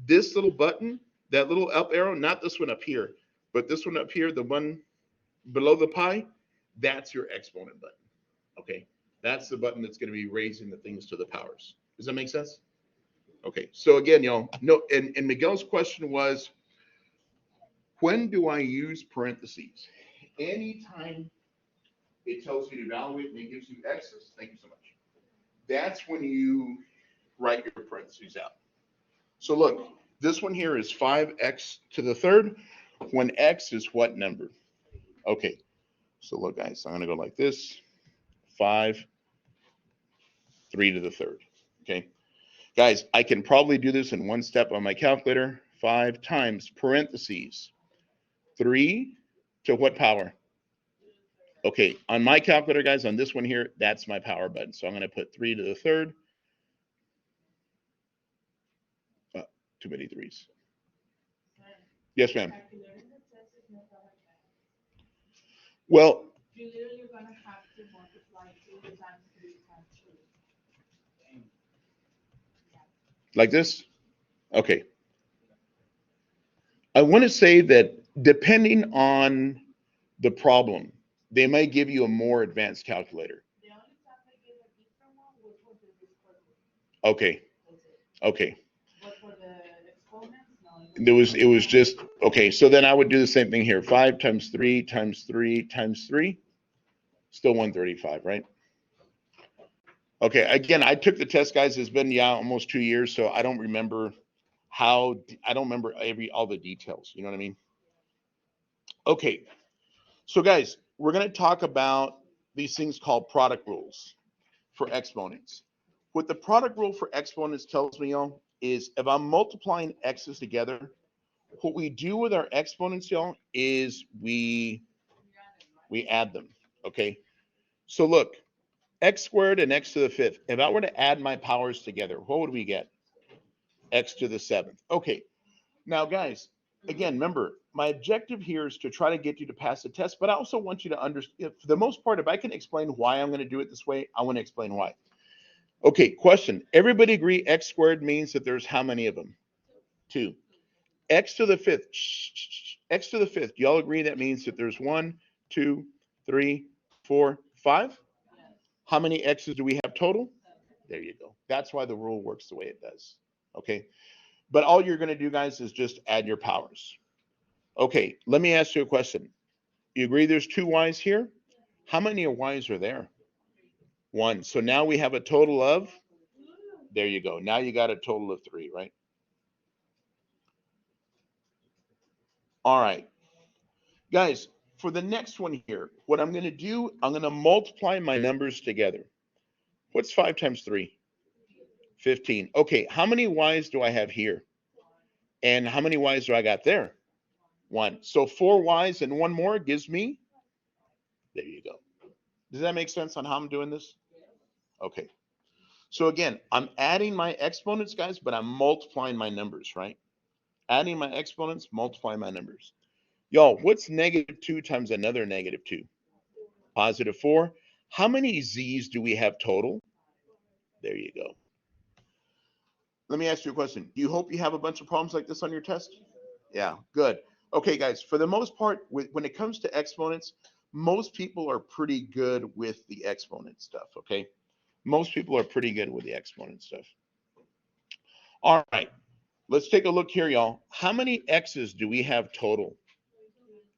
this little button, that little up arrow, not this one up here, but this one up here, the one below the pi, that's your exponent button. Okay, that's the button that's going to be raising the things to the powers. Does that make sense? Okay, so again, y'all, no, and Miguel's question was, when do I use parentheses? Anytime it tells you to evaluate and it gives you X's, thank you so much. That's when you write your parentheses out. So look, this one here is 5x to the third, when X is what number? Okay, so look, guys, I'm going to go like this, 5, 3 to the third, okay? Guys, I can probably do this in one step on my calculator. 5 times parentheses 3 to what power? Okay, on my calculator, guys, on this one here, that's my power button. So I'm going to put 3 to the third. Too many threes. Yes, ma'am. Well, you're literally going to have to multiply 2 times 3 times 2. Like this? Okay. I want to say that depending on the problem, they might give you a more advanced calculator. The only time they give a different one was for the square root. Okay. Okay. But for the exponents, no, it was just, okay, so then I would do the same thing here. 5 times 3 times 3 times 3, still 135, right? Okay, again, I took the test, guys. It's been, yeah, almost 2 years, so I don't remember I don't remember all the details, you know what I mean? Okay, so guys, we're going to talk about these things called product rules for exponents. What the product rule for exponents tells me, y'all, is if I'm multiplying x's together, what we do with our exponents, y'all, is we add them, okay? So look, x squared and x to the fifth. If I were to add my powers together, what would we get? X to the seventh. Okay, now guys, again, remember, my objective here is to try to get you to pass the test, but I also want you to understand, for the most part, if I can explain why I'm going to do it this way, I want to explain why. Okay, question. Everybody agree x squared means that there's how many of them? 2. X to the fifth. X to the fifth. Do y'all agree that means that there's 1, 2, 3, 4, 5? How many x's do we have total? There you go. That's why the rule works the way it does. Okay. But all you're going to do, guys, is just add your powers. Okay. Let me ask you a question. You agree there's 2 y's here? How many y's are there? 1. So now we have a total of, there you go. Now you got a total of 3, right? All right. Guys, for the next one here, what I'm going to do, I'm going to multiply my numbers together. What's 5 times 3? 15. Okay, how many y's do I have here? And how many y's do I got there? 1. So 4 y's and 1 more gives me, there you go. Does that make sense on how I'm doing this? Okay. So again, I'm adding my exponents, guys, but I'm multiplying my numbers, right? Adding my exponents, multiplying my numbers. Y'all, what's negative 2 times another negative 2? Positive 4. How many z's do we have total? There you go. Let me ask you a question. Do you hope you have a bunch of problems like this on your test? Yeah, good. Okay, guys, for the most part, when it comes to exponents, most people are pretty good with the exponent stuff, okay? Most people are pretty good with the exponent stuff. All right, let's take a look here, y'all. How many x's do we have total?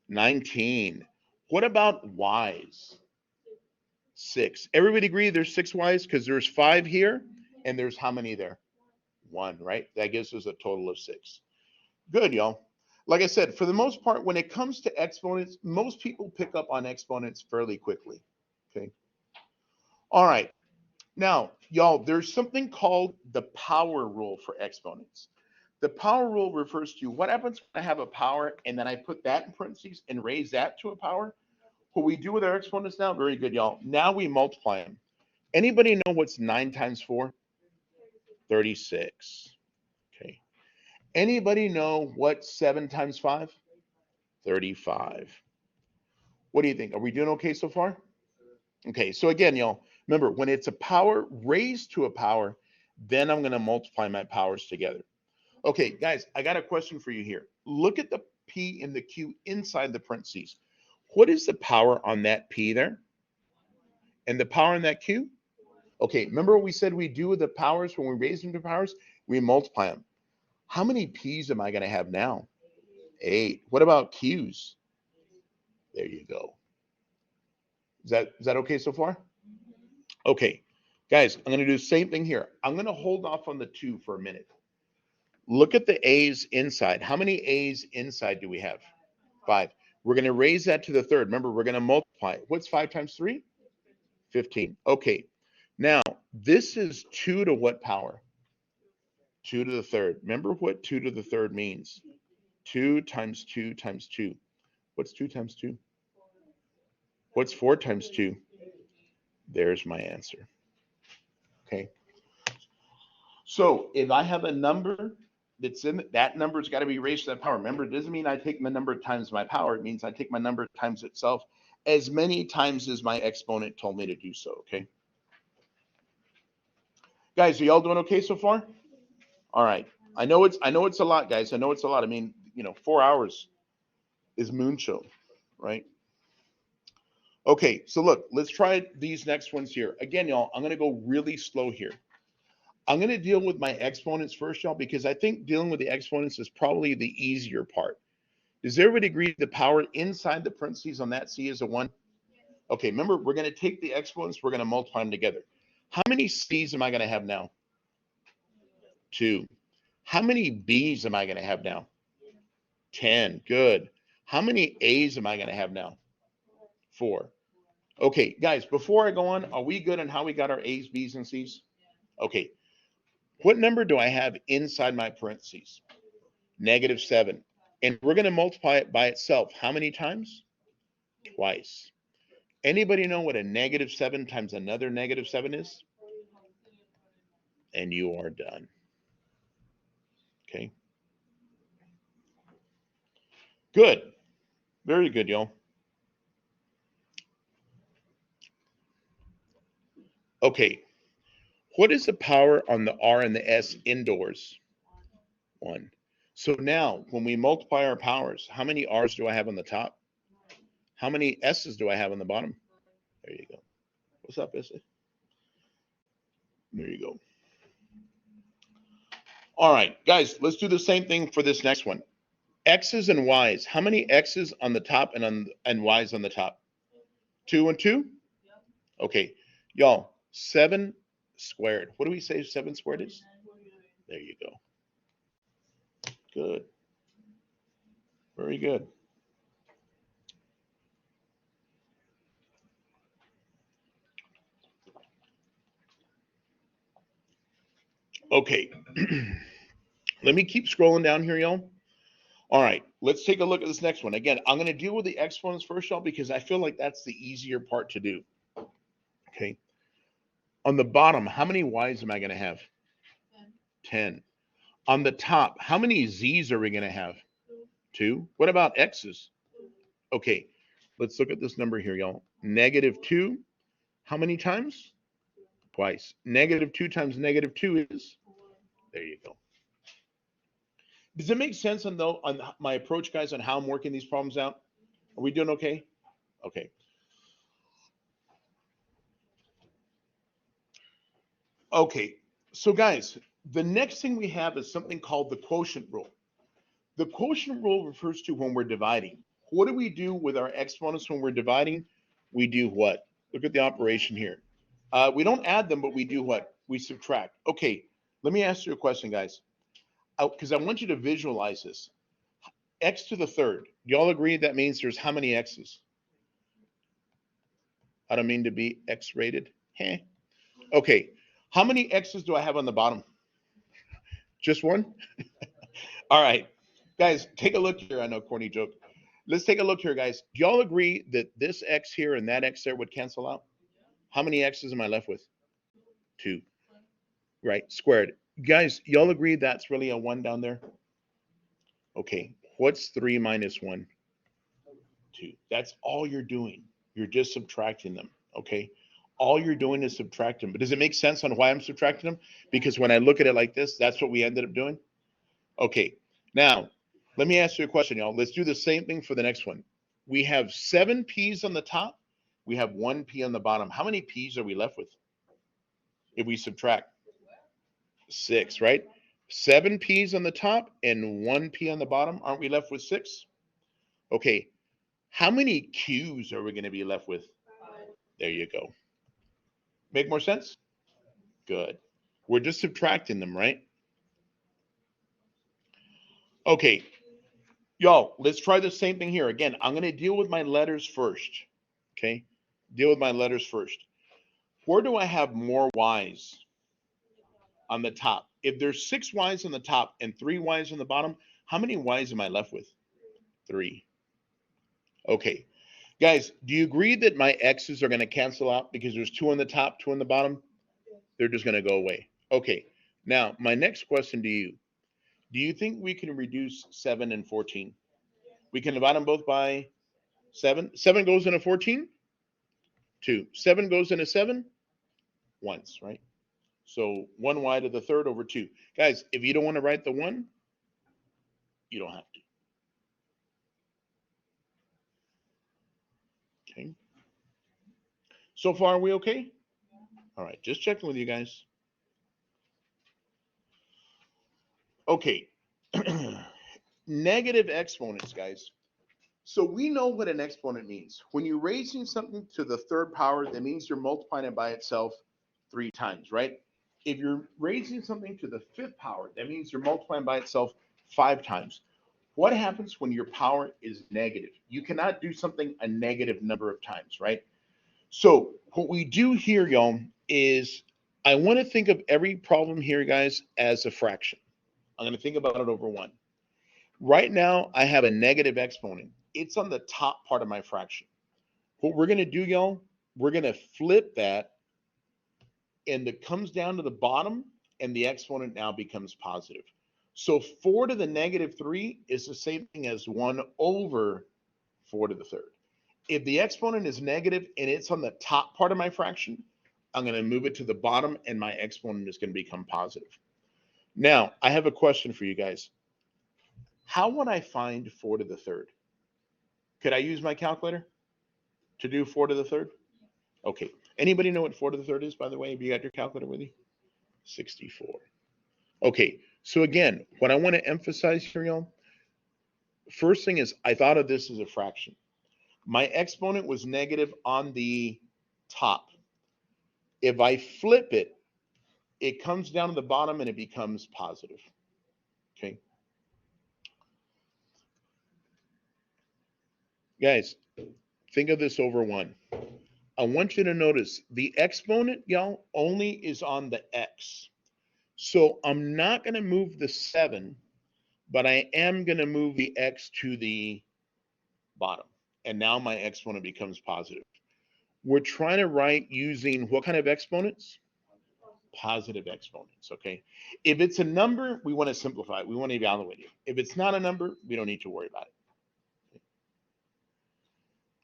19. What about y's? 6. Everybody agree there's 6 y's? Because there's 5 here, and there's how many there? 1, right? That gives us a total of 6. Good, y'all. Like I said, for the most part, when it comes to exponents, most people pick up on exponents fairly quickly, okay? All right. Now, y'all, there's something called the power rule for exponents. The power rule refers to what happens when I have a power and then I put that in parentheses and raise that to a power. What we do with our exponents now, very good, y'all. Now we multiply them. Anybody know what's 9 times 4? 36. Okay. Anybody know what's 7 times 5? 35. What do you think? Are we doing okay so far? Okay, so again, y'all, remember, when it's a power raised to a power, then I'm going to multiply my powers together. Okay, guys, I got a question for you here. Look at the P and the Q inside the parentheses. What is the power on that P there? And the power on that Q? Okay, remember what we said we do with the powers when we raise them to powers? We multiply them. How many P's am I going to have now? 8. What about Q's? There you go. Is that okay so far? Okay, guys, I'm going to do the same thing here. I'm going to hold off on the 2 for a minute. Look at the A's inside. How many A's inside do we have? 5. We're going to raise that to the third. Remember, we're going to multiply. What's 5 times 3? 15. Okay, now this is 2 to what power? 2 to the third. Remember what 2 to the third means? 2 times 2 times 2. What's 2 times 2? What's 4 times 2? There's my answer. Okay. So if I have a number that's in that number's got to be raised to that power. Remember, it doesn't mean I take my number times my power. It means I take my number times itself as many times as my exponent told me to do so. Okay. Guys, are y'all doing okay so far? All right. I know it's a lot, guys. I know it's a lot. I mean, 4 hours is moonshine, right? Okay, so look, let's try these next ones here. Again, y'all, I'm going to go really slow here. I'm going to deal with my exponents first, y'all, because I think dealing with the exponents is probably the easier part. Does everybody agree the power inside the parentheses on that C is a 1? Okay, remember, we're going to take the exponents, we're going to multiply them together. How many C's am I going to have now? 2. How many B's am I going to have now? 10. Good. How many A's am I going to have now? 4. Okay, guys, before I go on, are we good on how we got our A's, B's, and C's? Okay. What number do I have inside my parentheses? -7. And we're going to multiply it by itself. How many times? Twice. Anybody know what a -7 times another -7 is? And you are done. Okay. Good. Very good, y'all. Okay. What is the power on the R and the S indoors? 1. So now, when we multiply our powers, how many R's do I have on the top? How many S's do I have on the bottom? There you go. What's up, Issa? There you go. All right, guys, let's do the same thing for this next one. X's and Y's. How many X's on the top and Y's on the top? 2 and 2? Okay, y'all, 7 squared. What do we say 7 squared is? There you go. Good. Very good. Okay. Let me keep scrolling down here, y'all. All right, let's take a look at this next one. Again, I'm going to deal with the exponents first, y'all, because I feel like that's the easier part to do. Okay. On the bottom, how many Y's am I going to have? 10. On the top, how many Z's are we going to have? 2. What about X's? Okay, let's look at this number here, y'all. -2. How many times? Twice. -2 times -2 is? There you go. Does it make sense on my approach, guys, on how I'm working these problems out? Are we doing okay? Okay. Okay, so guys, the next thing we have is something called the quotient rule. The quotient rule refers to when we're dividing. What do we do with our exponents when we're dividing? We do what? Look at the operation here. We don't add them, but we do what? We subtract. Okay, let me ask you a question, guys, because I want you to visualize this. X to the third. Do y'all agree that means there's how many X's? I don't mean to be X-rated. Heh. Okay, how many X's do I have on the bottom? Just one? All right, guys, take a look here. I know, corny joke. Let's take a look here, guys. Do y'all agree that this X here and that X there would cancel out? How many X's am I left with? 2. Right, squared. Guys, y'all agree that's really a 1 down there? Okay, what's 3 minus 1? 2. That's all you're doing. You're just subtracting them, okay? All you're doing is subtracting them. But does it make sense on why I'm subtracting them? Because when I look at it like this, that's what we ended up doing. Okay, now, let me ask you a question, y'all. Let's do the same thing for the next one. We have 7 P's on the top. We have 1 P on the bottom. How many P's are we left with if we subtract? 6, right? 7 P's on the top and 1 P on the bottom. Aren't we left with 6? Okay, how many Q's are we going to be left with? There you go. Make more sense? Good. We're just subtracting them, right? Okay, y'all, let's try the same thing here. Again, I'm going to deal with my letters first, okay? Deal with my letters first. Where do I have more Y's? On the top. If there's 6 Y's on the top and 3 Y's on the bottom, how many Y's am I left with? 3. Okay. Guys, do you agree that my X's are going to cancel out because there's 2 on the top, 2 on the bottom? They're just going to go away. Okay. Now, my next question to you. Do you think we can reduce 7 and 14? We can divide them both by 7. 7 goes into 14? 2. 7 goes into 7? Once, right? So 1 Y to the third over 2. Guys, if you don't want to write the 1, you don't have to. Okay. So far, are we okay? All right, just checking with you guys. Okay. Negative exponents, guys. So we know what an exponent means. When you're raising something to the third power, that means you're multiplying it by itself 3 times, right? If you're raising something to the fifth power, that means you're multiplying by itself 5 times. What happens when your power is negative? You cannot do something a negative number of times, right? So what we do here, y'all, is I want to think of every problem here, guys, as a fraction. I'm going to think about it over 1. Right now, I have a negative exponent. It's on the top part of my fraction. What we're going to do, y'all, we're going to flip that, and it comes down to the bottom, and the exponent now becomes positive. So 4 to the negative 3 is the same thing as 1 over 4 to the third. If the exponent is negative and it's on the top part of my fraction, I'm going to move it to the bottom, and my exponent is going to become positive. Now, I have a question for you guys. How would I find 4 to the third? Could I use my calculator to do 4 to the third? Okay. Anybody know what 4 to the third is, by the way? Have you got your calculator with you? 64. Okay. So again, what I want to emphasize here, y'all, first thing is I thought of this as a fraction. My exponent was negative on the top. If I flip it, it comes down to the bottom and it becomes positive. Okay. Guys, think of this over 1. I want you to notice the exponent, y'all, only is on the x. So I'm not going to move the 7, but I am going to move the x to the bottom. And now my exponent becomes positive. We're trying to write using what kind of exponents? Positive exponents, okay? If it's a number, we want to simplify it. We want to evaluate it. If it's not a number, we don't need to worry about it.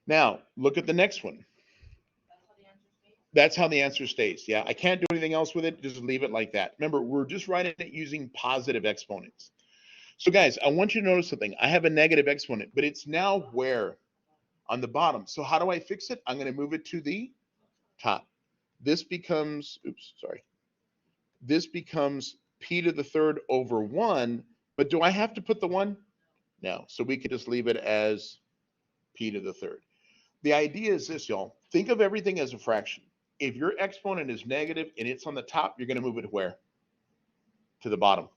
Now, look at the next one. That's how the answer stays. Yeah, I can't do anything else with it. Just leave it like that. Remember, we're just writing it using positive exponents. So guys, I want you to notice something. I have a negative exponent, but it's now where? On the bottom. So how do I fix it? I'm going to move it to the top. This becomes, oops, sorry. This becomes p to the third over 1. But do I have to put the 1? No. So we could just leave it as p to the third. The idea is this, y'all. Think of everything as a fraction. If your exponent is negative and it's on the top, you're going to move it where? To the bottom.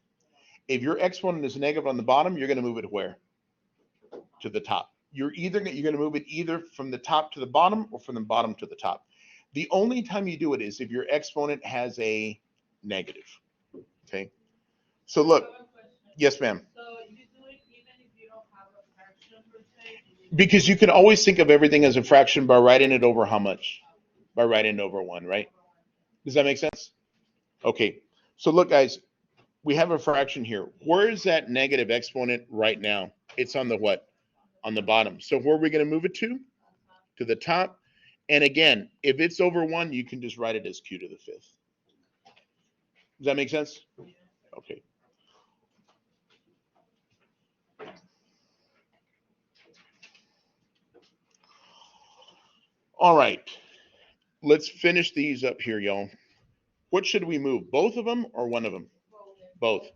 If your exponent is negative on the bottom, you're going to move it where? To the top. You're going to move it either from the top to the bottom or from the bottom to the top. The only time you do it is if your exponent has a negative. Okay. So look, yes, ma'am. So you do it even if you don't have a fraction per se? Because you can always think of everything as a fraction by writing it over how much? By writing it over 1, right? Does that make sense? Okay. So look, guys, we have a fraction here. Where is that negative exponent right now? It's on the what? On the bottom. So where are we going to move it to? To the top. And again, if it's over 1, you can just write it as q to the fifth. Does that make sense? Okay. All right. Let's finish these up here, y'all. What should we move? Both of them or one of them? Both.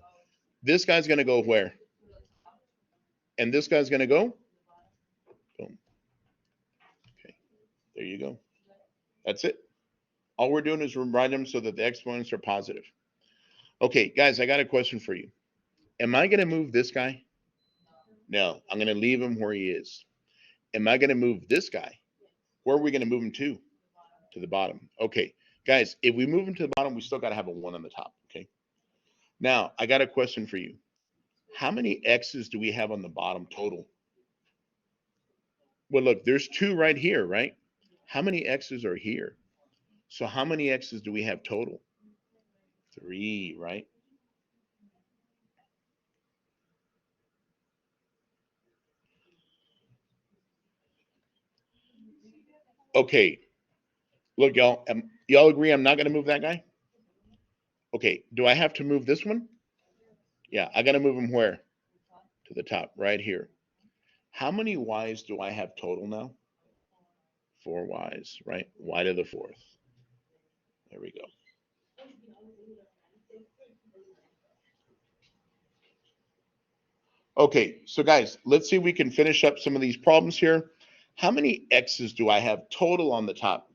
This guy's going to go where? And this guy's going to go? Boom. Okay. There you go. That's it. All we're doing is rewriting them so that the exponents are positive. Okay, guys, I got a question for you. Am I going to move this guy? No, I'm going to leave him where he is. Am I going to move this guy? Where are we going to move him to? To the bottom. Okay, guys, if we move him to the bottom, we still got to have a 1 on the top. Okay. Now, I got a question for you. How many x's do we have on the bottom total? Well, look, there's 2 right here, right? How many x's are here? So how many x's do we have total? 3, right? Okay, look, y'all, y'all agree I'm not going to move that guy? Okay, do I have to move this one? Yeah, I got to move him where? To the top, right here. How many y's do I have total now? 4 y's, right? Y to the 4th. There we go. Okay, so guys, let's see if we can finish up some of these problems here. How many x's do I have total on the top?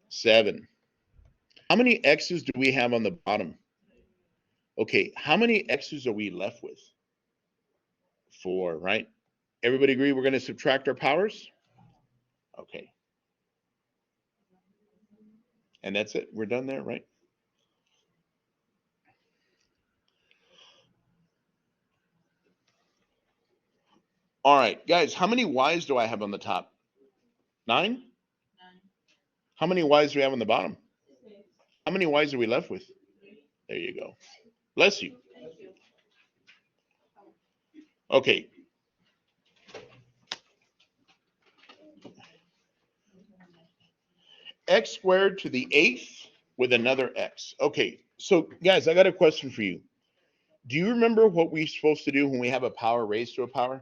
7. How many x's do we have on the bottom? Okay, how many x's are we left with? 4, right? Everybody agree we're going to subtract our powers? Okay. And that's it. We're done there, right? All right, guys, how many y's do I have on the top? 9? How many y's do we have on the bottom? How many y's are we left with? There you go. Bless you. Okay. X squared to the 8th with another x. Okay, so guys, I got a question for you. Do you remember what we're supposed to do when we have a power raised to a power?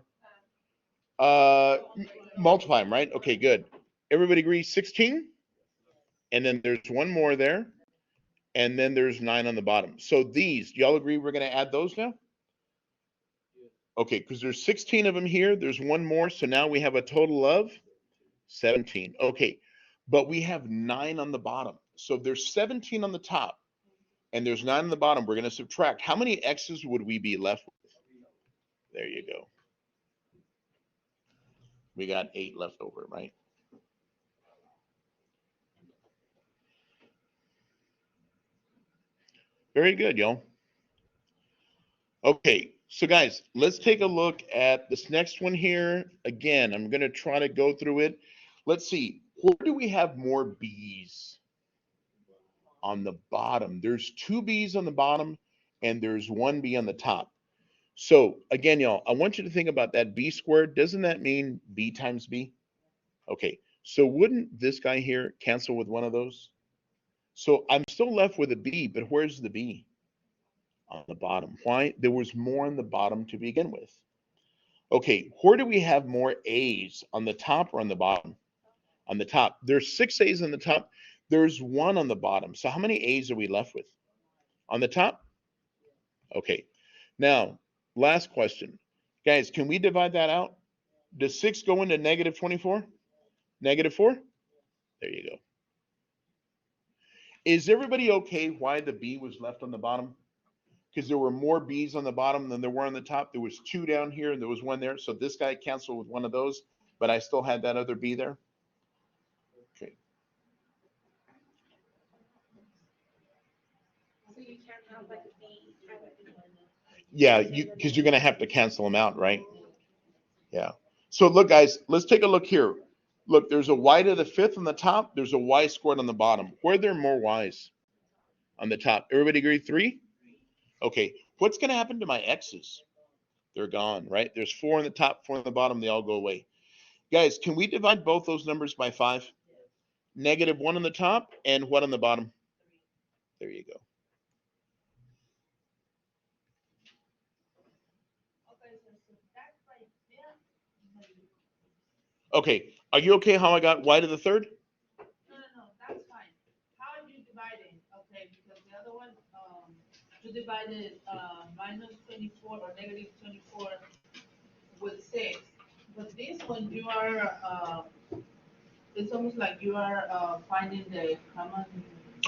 Multiply them, right? Okay, good. Everybody agree 16? And then there's one more there. And then there's 9 on the bottom. So these, do y'all agree we're going to add those now? Okay, because there's 16 of them here. There's one more. So now we have a total of 17. Okay, but we have 9 on the bottom. So there's 17 on the top and there's 9 on the bottom. We're going to subtract. How many x's would we be left with? There you go. We got 8 left over, right? Very good, y'all. Okay, so guys, let's take a look at this next one here. Again, I'm going to try to go through it. Let's see, where do we have more b's? On the bottom. There's 2 b's on the bottom and there's 1 b on the top. So again, y'all, I want you to think about that b squared. Doesn't that mean b times b? Okay, so wouldn't this guy here cancel with one of those? So I'm still left with a b, but where's the b? On the bottom. Why? There was more on the bottom to begin with. Okay, where do we have more a's? On the top or on the bottom? On the top. There's 6 a's on the top. There's 1 on the bottom. So how many a's are we left with? On the top? Okay. Now, last question. Guys, can we divide that out? Does 6 go into negative 24? Negative 4? There you go. Is everybody okay why the b was left on the bottom? Because there were more b's on the bottom than there were on the top. There was 2 down here and there was 1 there. So this guy canceled with one of those, but I still had that other b there. Okay. So you can't have like a b. Yeah, because you're going to have to cancel them out, right? Yeah. So look, guys, let's take a look here. Look, there's a y to the 5th on the top. There's a y squared on the bottom. Where are there more y's? On the top. Everybody agree 3? Okay. What's going to happen to my x's? They're gone, right? There's 4 on the top, 4 on the bottom. They all go away. Guys, can we divide both those numbers by 5? Negative 1 on the top and what on the bottom? There you go. Okay. Are you okay how I got y to the 3rd? No, that's fine. How are you dividing? Okay, because the other one, you divided minus 24 or negative 24 with 6. But this one, you are, it's almost like you are finding the common.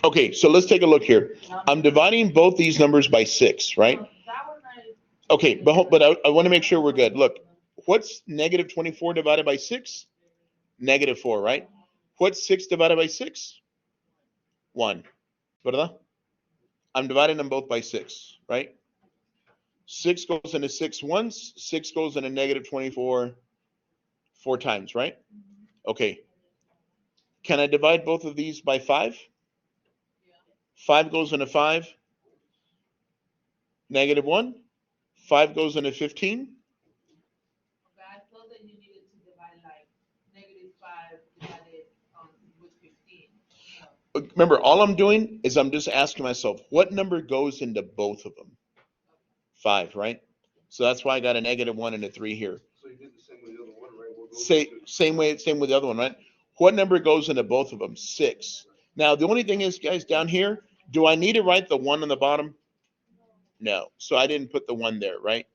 Okay, so let's take a look here. I'm dividing both these numbers by 6, right? That one Okay, but I want to make sure we're good. Look, what's negative 24 divided by 6? Negative 4, right? What's 6 divided by 6? 1. ¿Verdad? I'm dividing them both by 6, right? 6 goes into 6 once. 6 goes into negative 24 4 times, right? Okay. Can I divide both of these by 5? 5 goes into 5. Negative 1. 5 goes into 15. Okay, I thought that you needed to divide like negative 5 divided with 15. No. Remember, all I'm doing is I'm just asking myself, what number goes into both of them? 5, right? So that's why I got a negative 1 and a 3 here. So you did the same with the other one, right? Same with the other one, right? What number goes into both of them? 6. Now, the only thing is, guys, down here, do I need to write the 1 on the bottom? No. So I didn't put the 1 there, right?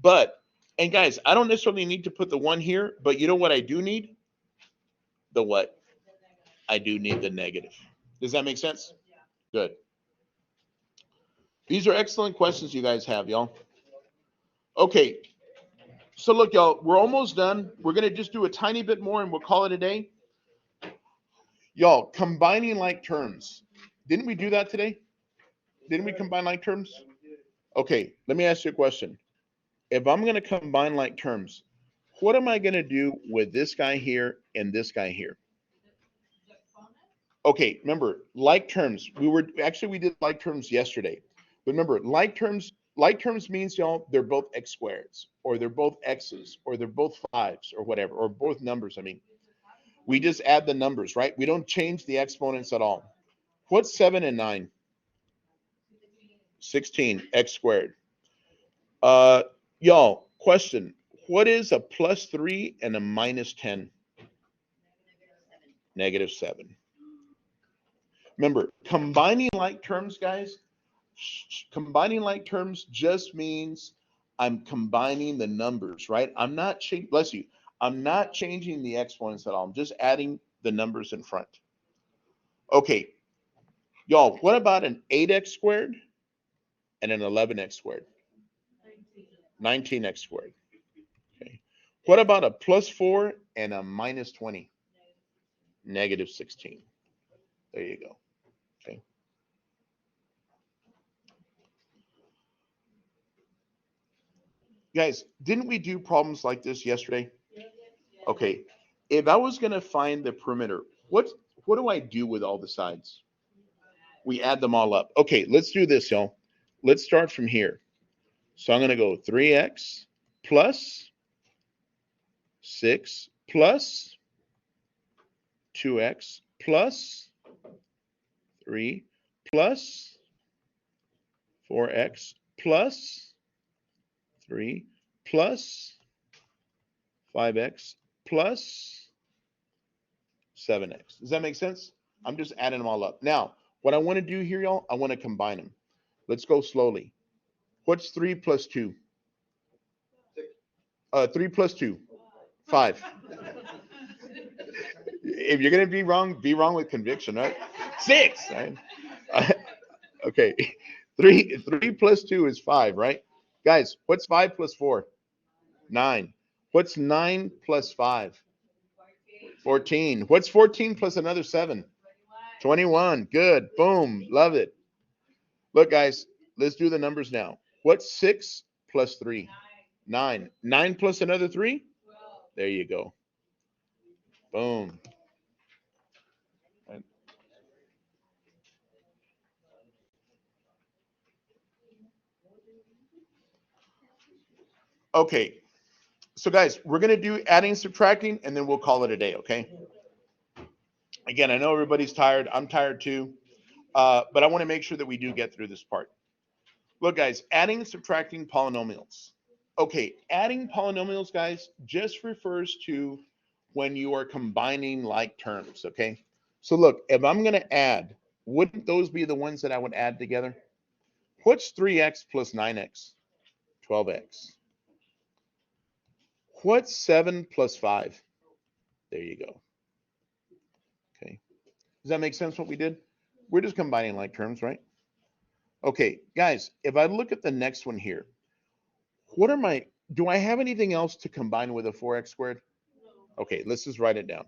But, and guys, I don't necessarily need to put the 1 here, but you know what I do need? The what? I do need the negative. Does that make sense? Good. These are excellent questions you guys have, y'all. Okay, so look, y'all, we're almost done. We're going to just do a tiny bit more and we'll call it a day. Y'all, combining like terms. Didn't we do that today? Didn't we combine like terms? Okay, let me ask you a question. If I'm going to combine like terms, what am I going to do with this guy here and this guy here? Okay, remember, like terms. We did like terms yesterday. But remember, like terms means, y'all, they're both x squareds, or they're both x's, or they're both fives, or whatever, or both numbers. I mean, we just add the numbers, right? We don't change the exponents at all. What's 7 and 9? 16, x squared. Y'all, question. What is a plus 3 and a minus 10? Negative 7. Remember, combining like terms, guys, combining like terms just means I'm combining the numbers, right? I'm not changing, bless you, I'm not changing the exponents at all. I'm just adding the numbers in front. Okay, y'all, what about an 8x squared and an 11x squared? 19x squared. Okay. What about a plus 4 and a minus 20? Negative 16. There you go. Okay. Guys, didn't we do problems like this yesterday? Okay. If I was going to find the perimeter, what do I do with all the sides? We add them all up. Okay, let's do this, y'all. Let's start from here. So I'm going to go 3x plus 6 plus 2x plus 3 plus 4x plus 3 plus 5x plus 7x. Does that make sense? I'm just adding them all up. Now, what I want to do here, y'all, I want to combine them. Let's go slowly. What's 3 plus 2? 3 plus 2. 5. If you're going to be wrong with conviction, right? 6, right? Okay. 3 plus 2 is 5, right? Guys, what's 5 plus 4? 9. What's 9 plus 5? 14. What's 14 plus another 7? 21. Good. Boom. Love it. Look, guys, let's do the numbers now. What's 6 plus 3? 9. 9 plus another 3? There you go. Boom. Okay. So, guys, we're going to do adding and subtracting, and then we'll call it a day, okay? Again, I know everybody's tired. I'm tired too. But I want to make sure that we do get through this part. Look, guys, adding and subtracting polynomials. Okay, adding polynomials, guys, just refers to when you are combining like terms, okay? So look, if I'm going to add, wouldn't those be the ones that I would add together? What's 3x plus 9x? 12x. What's 7 plus 5? There you go. Okay. Does that make sense what we did? We're just combining like terms, right? Okay, guys, if I look at the next one here, do I have anything else to combine with a 4x squared? Okay, let's just write it down.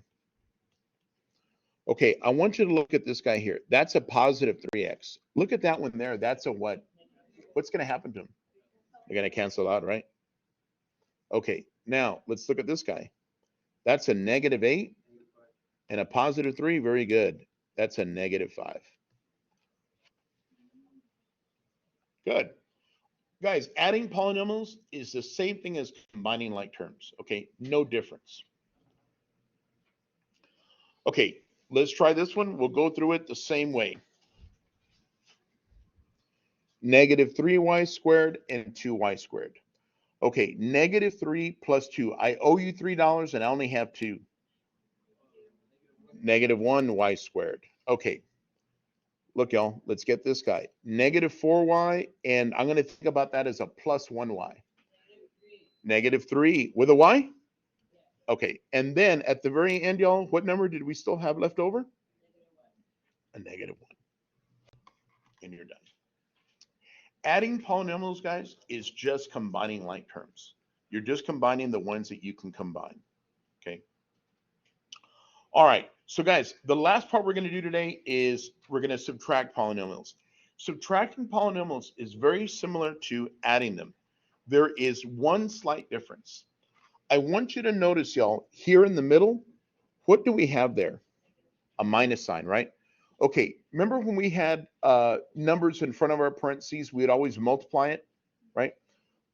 Okay, I want you to look at this guy here. That's a positive 3x. Look at that one there. That's a what? What's going to happen to him? They're going to cancel out, right? Okay, now let's look at this guy. That's a negative 8 and a positive 3. Very good. That's a negative 5. Good. Guys, adding polynomials is the same thing as combining like terms, okay? No difference. Okay, let's try this one. We'll go through it the same way. Negative 3y squared and 2y squared. Okay, negative 3 plus 2. I owe you $3 and I only have 2. Negative 1y squared. Okay, look, y'all, let's get this guy. Negative 4y, and I'm going to think about that as a plus 1y. -3 with a y? Okay, and then at the very end, y'all, what number did we still have left over? A -1. And you're done. Adding polynomials, guys, is just combining like terms. You're just combining the ones that you can combine, okay? All right, so guys, the last part we're gonna do today is we're gonna subtract polynomials. Subtracting polynomials is very similar to adding them. There is one slight difference. I want you to notice, y'all, here in the middle, what do we have there? A minus sign, right? Okay, remember when we had numbers in front of our parentheses, we'd always multiply it, right?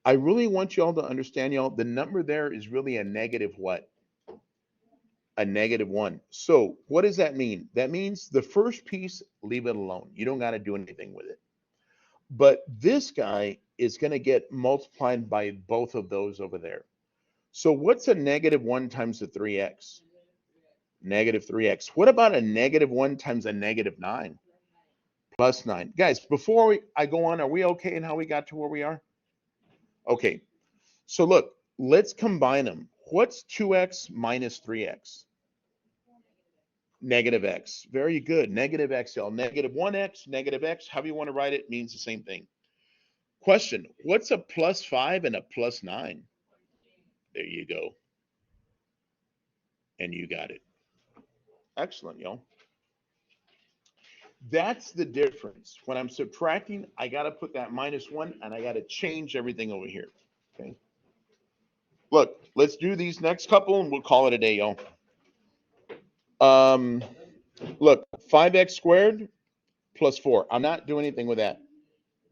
I really want y'all to understand, y'all, the number there is really a negative what? A -1. So what does that mean? That means the first piece, leave it alone. You don't got to do anything with it. But this guy is going to get multiplied by both of those over there. So what's a -1 times a 3x? -3x. What about a -1 times a -9? +9. Guys, before I go on, are we okay in how we got to where we are? Okay. So look, let's combine them. What's 2x minus 3x? -x. Very good. -x, y'all. -1x, -x, however you want to write it, means the same thing. Question, what's a +5 and a +9? There you go. And you got it. Excellent, y'all. That's the difference. When I'm subtracting, I got to put that -1 and I got to change everything over here. Okay. Look, let's do these next couple and we'll call it a day, y'all. Look, 5x squared plus 4. I'm not doing anything with that.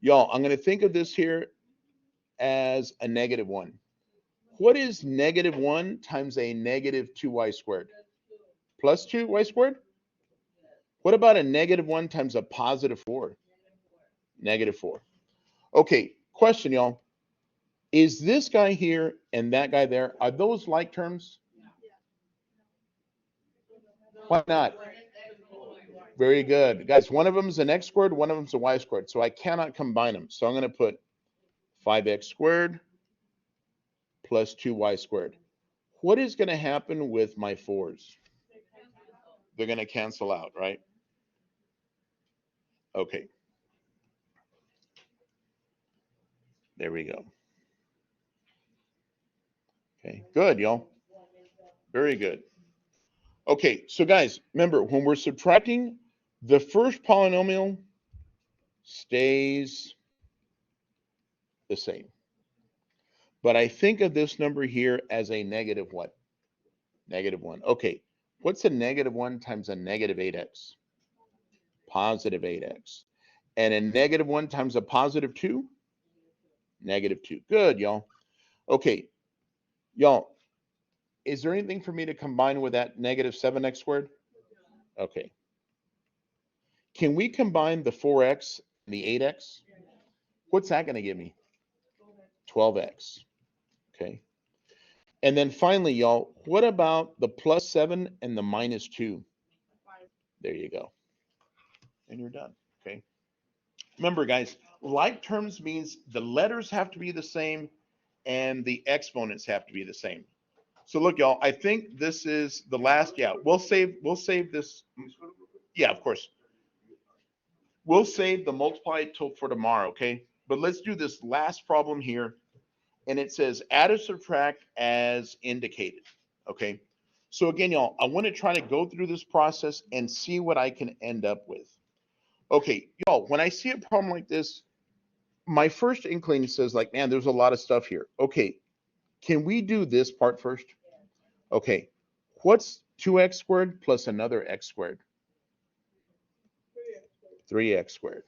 Y'all, I'm going to think of this here as a -1. What is -1 times a -2y squared? Plus 2y squared? What about a -1 times a +4? -4. Okay, question, y'all. Is this guy here and that guy there, are those like terms? Why not? Very good. Guys, one of them is an x squared, one of them is a y squared. So I cannot combine them. So I'm going to put 5x squared plus 2y squared. What is going to happen with my 4's? They're going to cancel out, right? Okay. There we go. Okay, good, y'all. Very good. Okay, so guys, remember, when we're subtracting, the first polynomial stays the same. But I think of this number here as a negative what? -1. Okay, what's a -1 times a -8x? +8x. And a -1 times a +2? -2. Good, y'all. Okay, y'all, is there anything for me to combine with that -7x squared? Okay. Can we combine the 4x and the 8x? What's that going to give me? 12x. Okay. And then finally, y'all, what about the +7 and the -2? There you go. And you're done. Okay. Remember, guys, like terms means the letters have to be the same and the exponents have to be the same. So look, y'all, I think this is the last. Yeah, we'll save this. Yeah, of course. We'll save the multiply till for tomorrow, okay? But let's do this last problem here. And it says add or subtract as indicated, okay? So again, y'all, I want to try to go through this process and see what I can end up with. Okay, y'all, when I see a problem like this, my first inkling says like, man, there's a lot of stuff here. Okay, can we do this part first? Okay, what's 2x squared plus another x squared? 3x squared.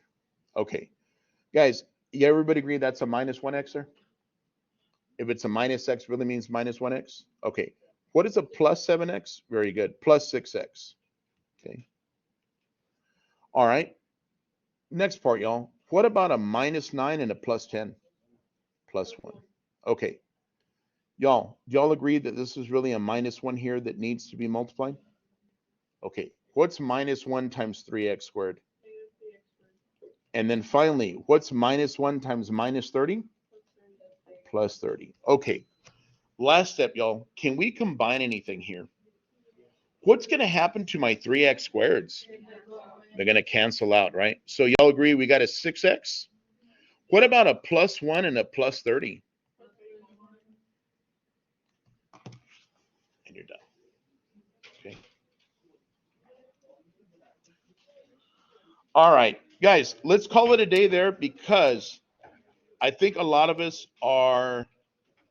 Okay, guys, yeah, everybody agree that's a -1xer? If it's a -x, really means -1x? Okay, what is a +7x? Very good, +6x. Okay. All right, next part, y'all. What about a -9 and a +10? +1. Okay. Y'all, do y'all agree that this is really a -1 here that needs to be multiplied? Okay, what's -1 times 3x squared? And then finally, what's -1 times -30? +30. Okay, Last step, y'all. Can we combine anything here? What's going to happen to my 3x squareds? They're going to cancel out, right? So y'all agree we got a 6x? What about a plus 1 and a plus 30? And you're done. Okay. All right, guys, let's call it a day there because I think a lot of us are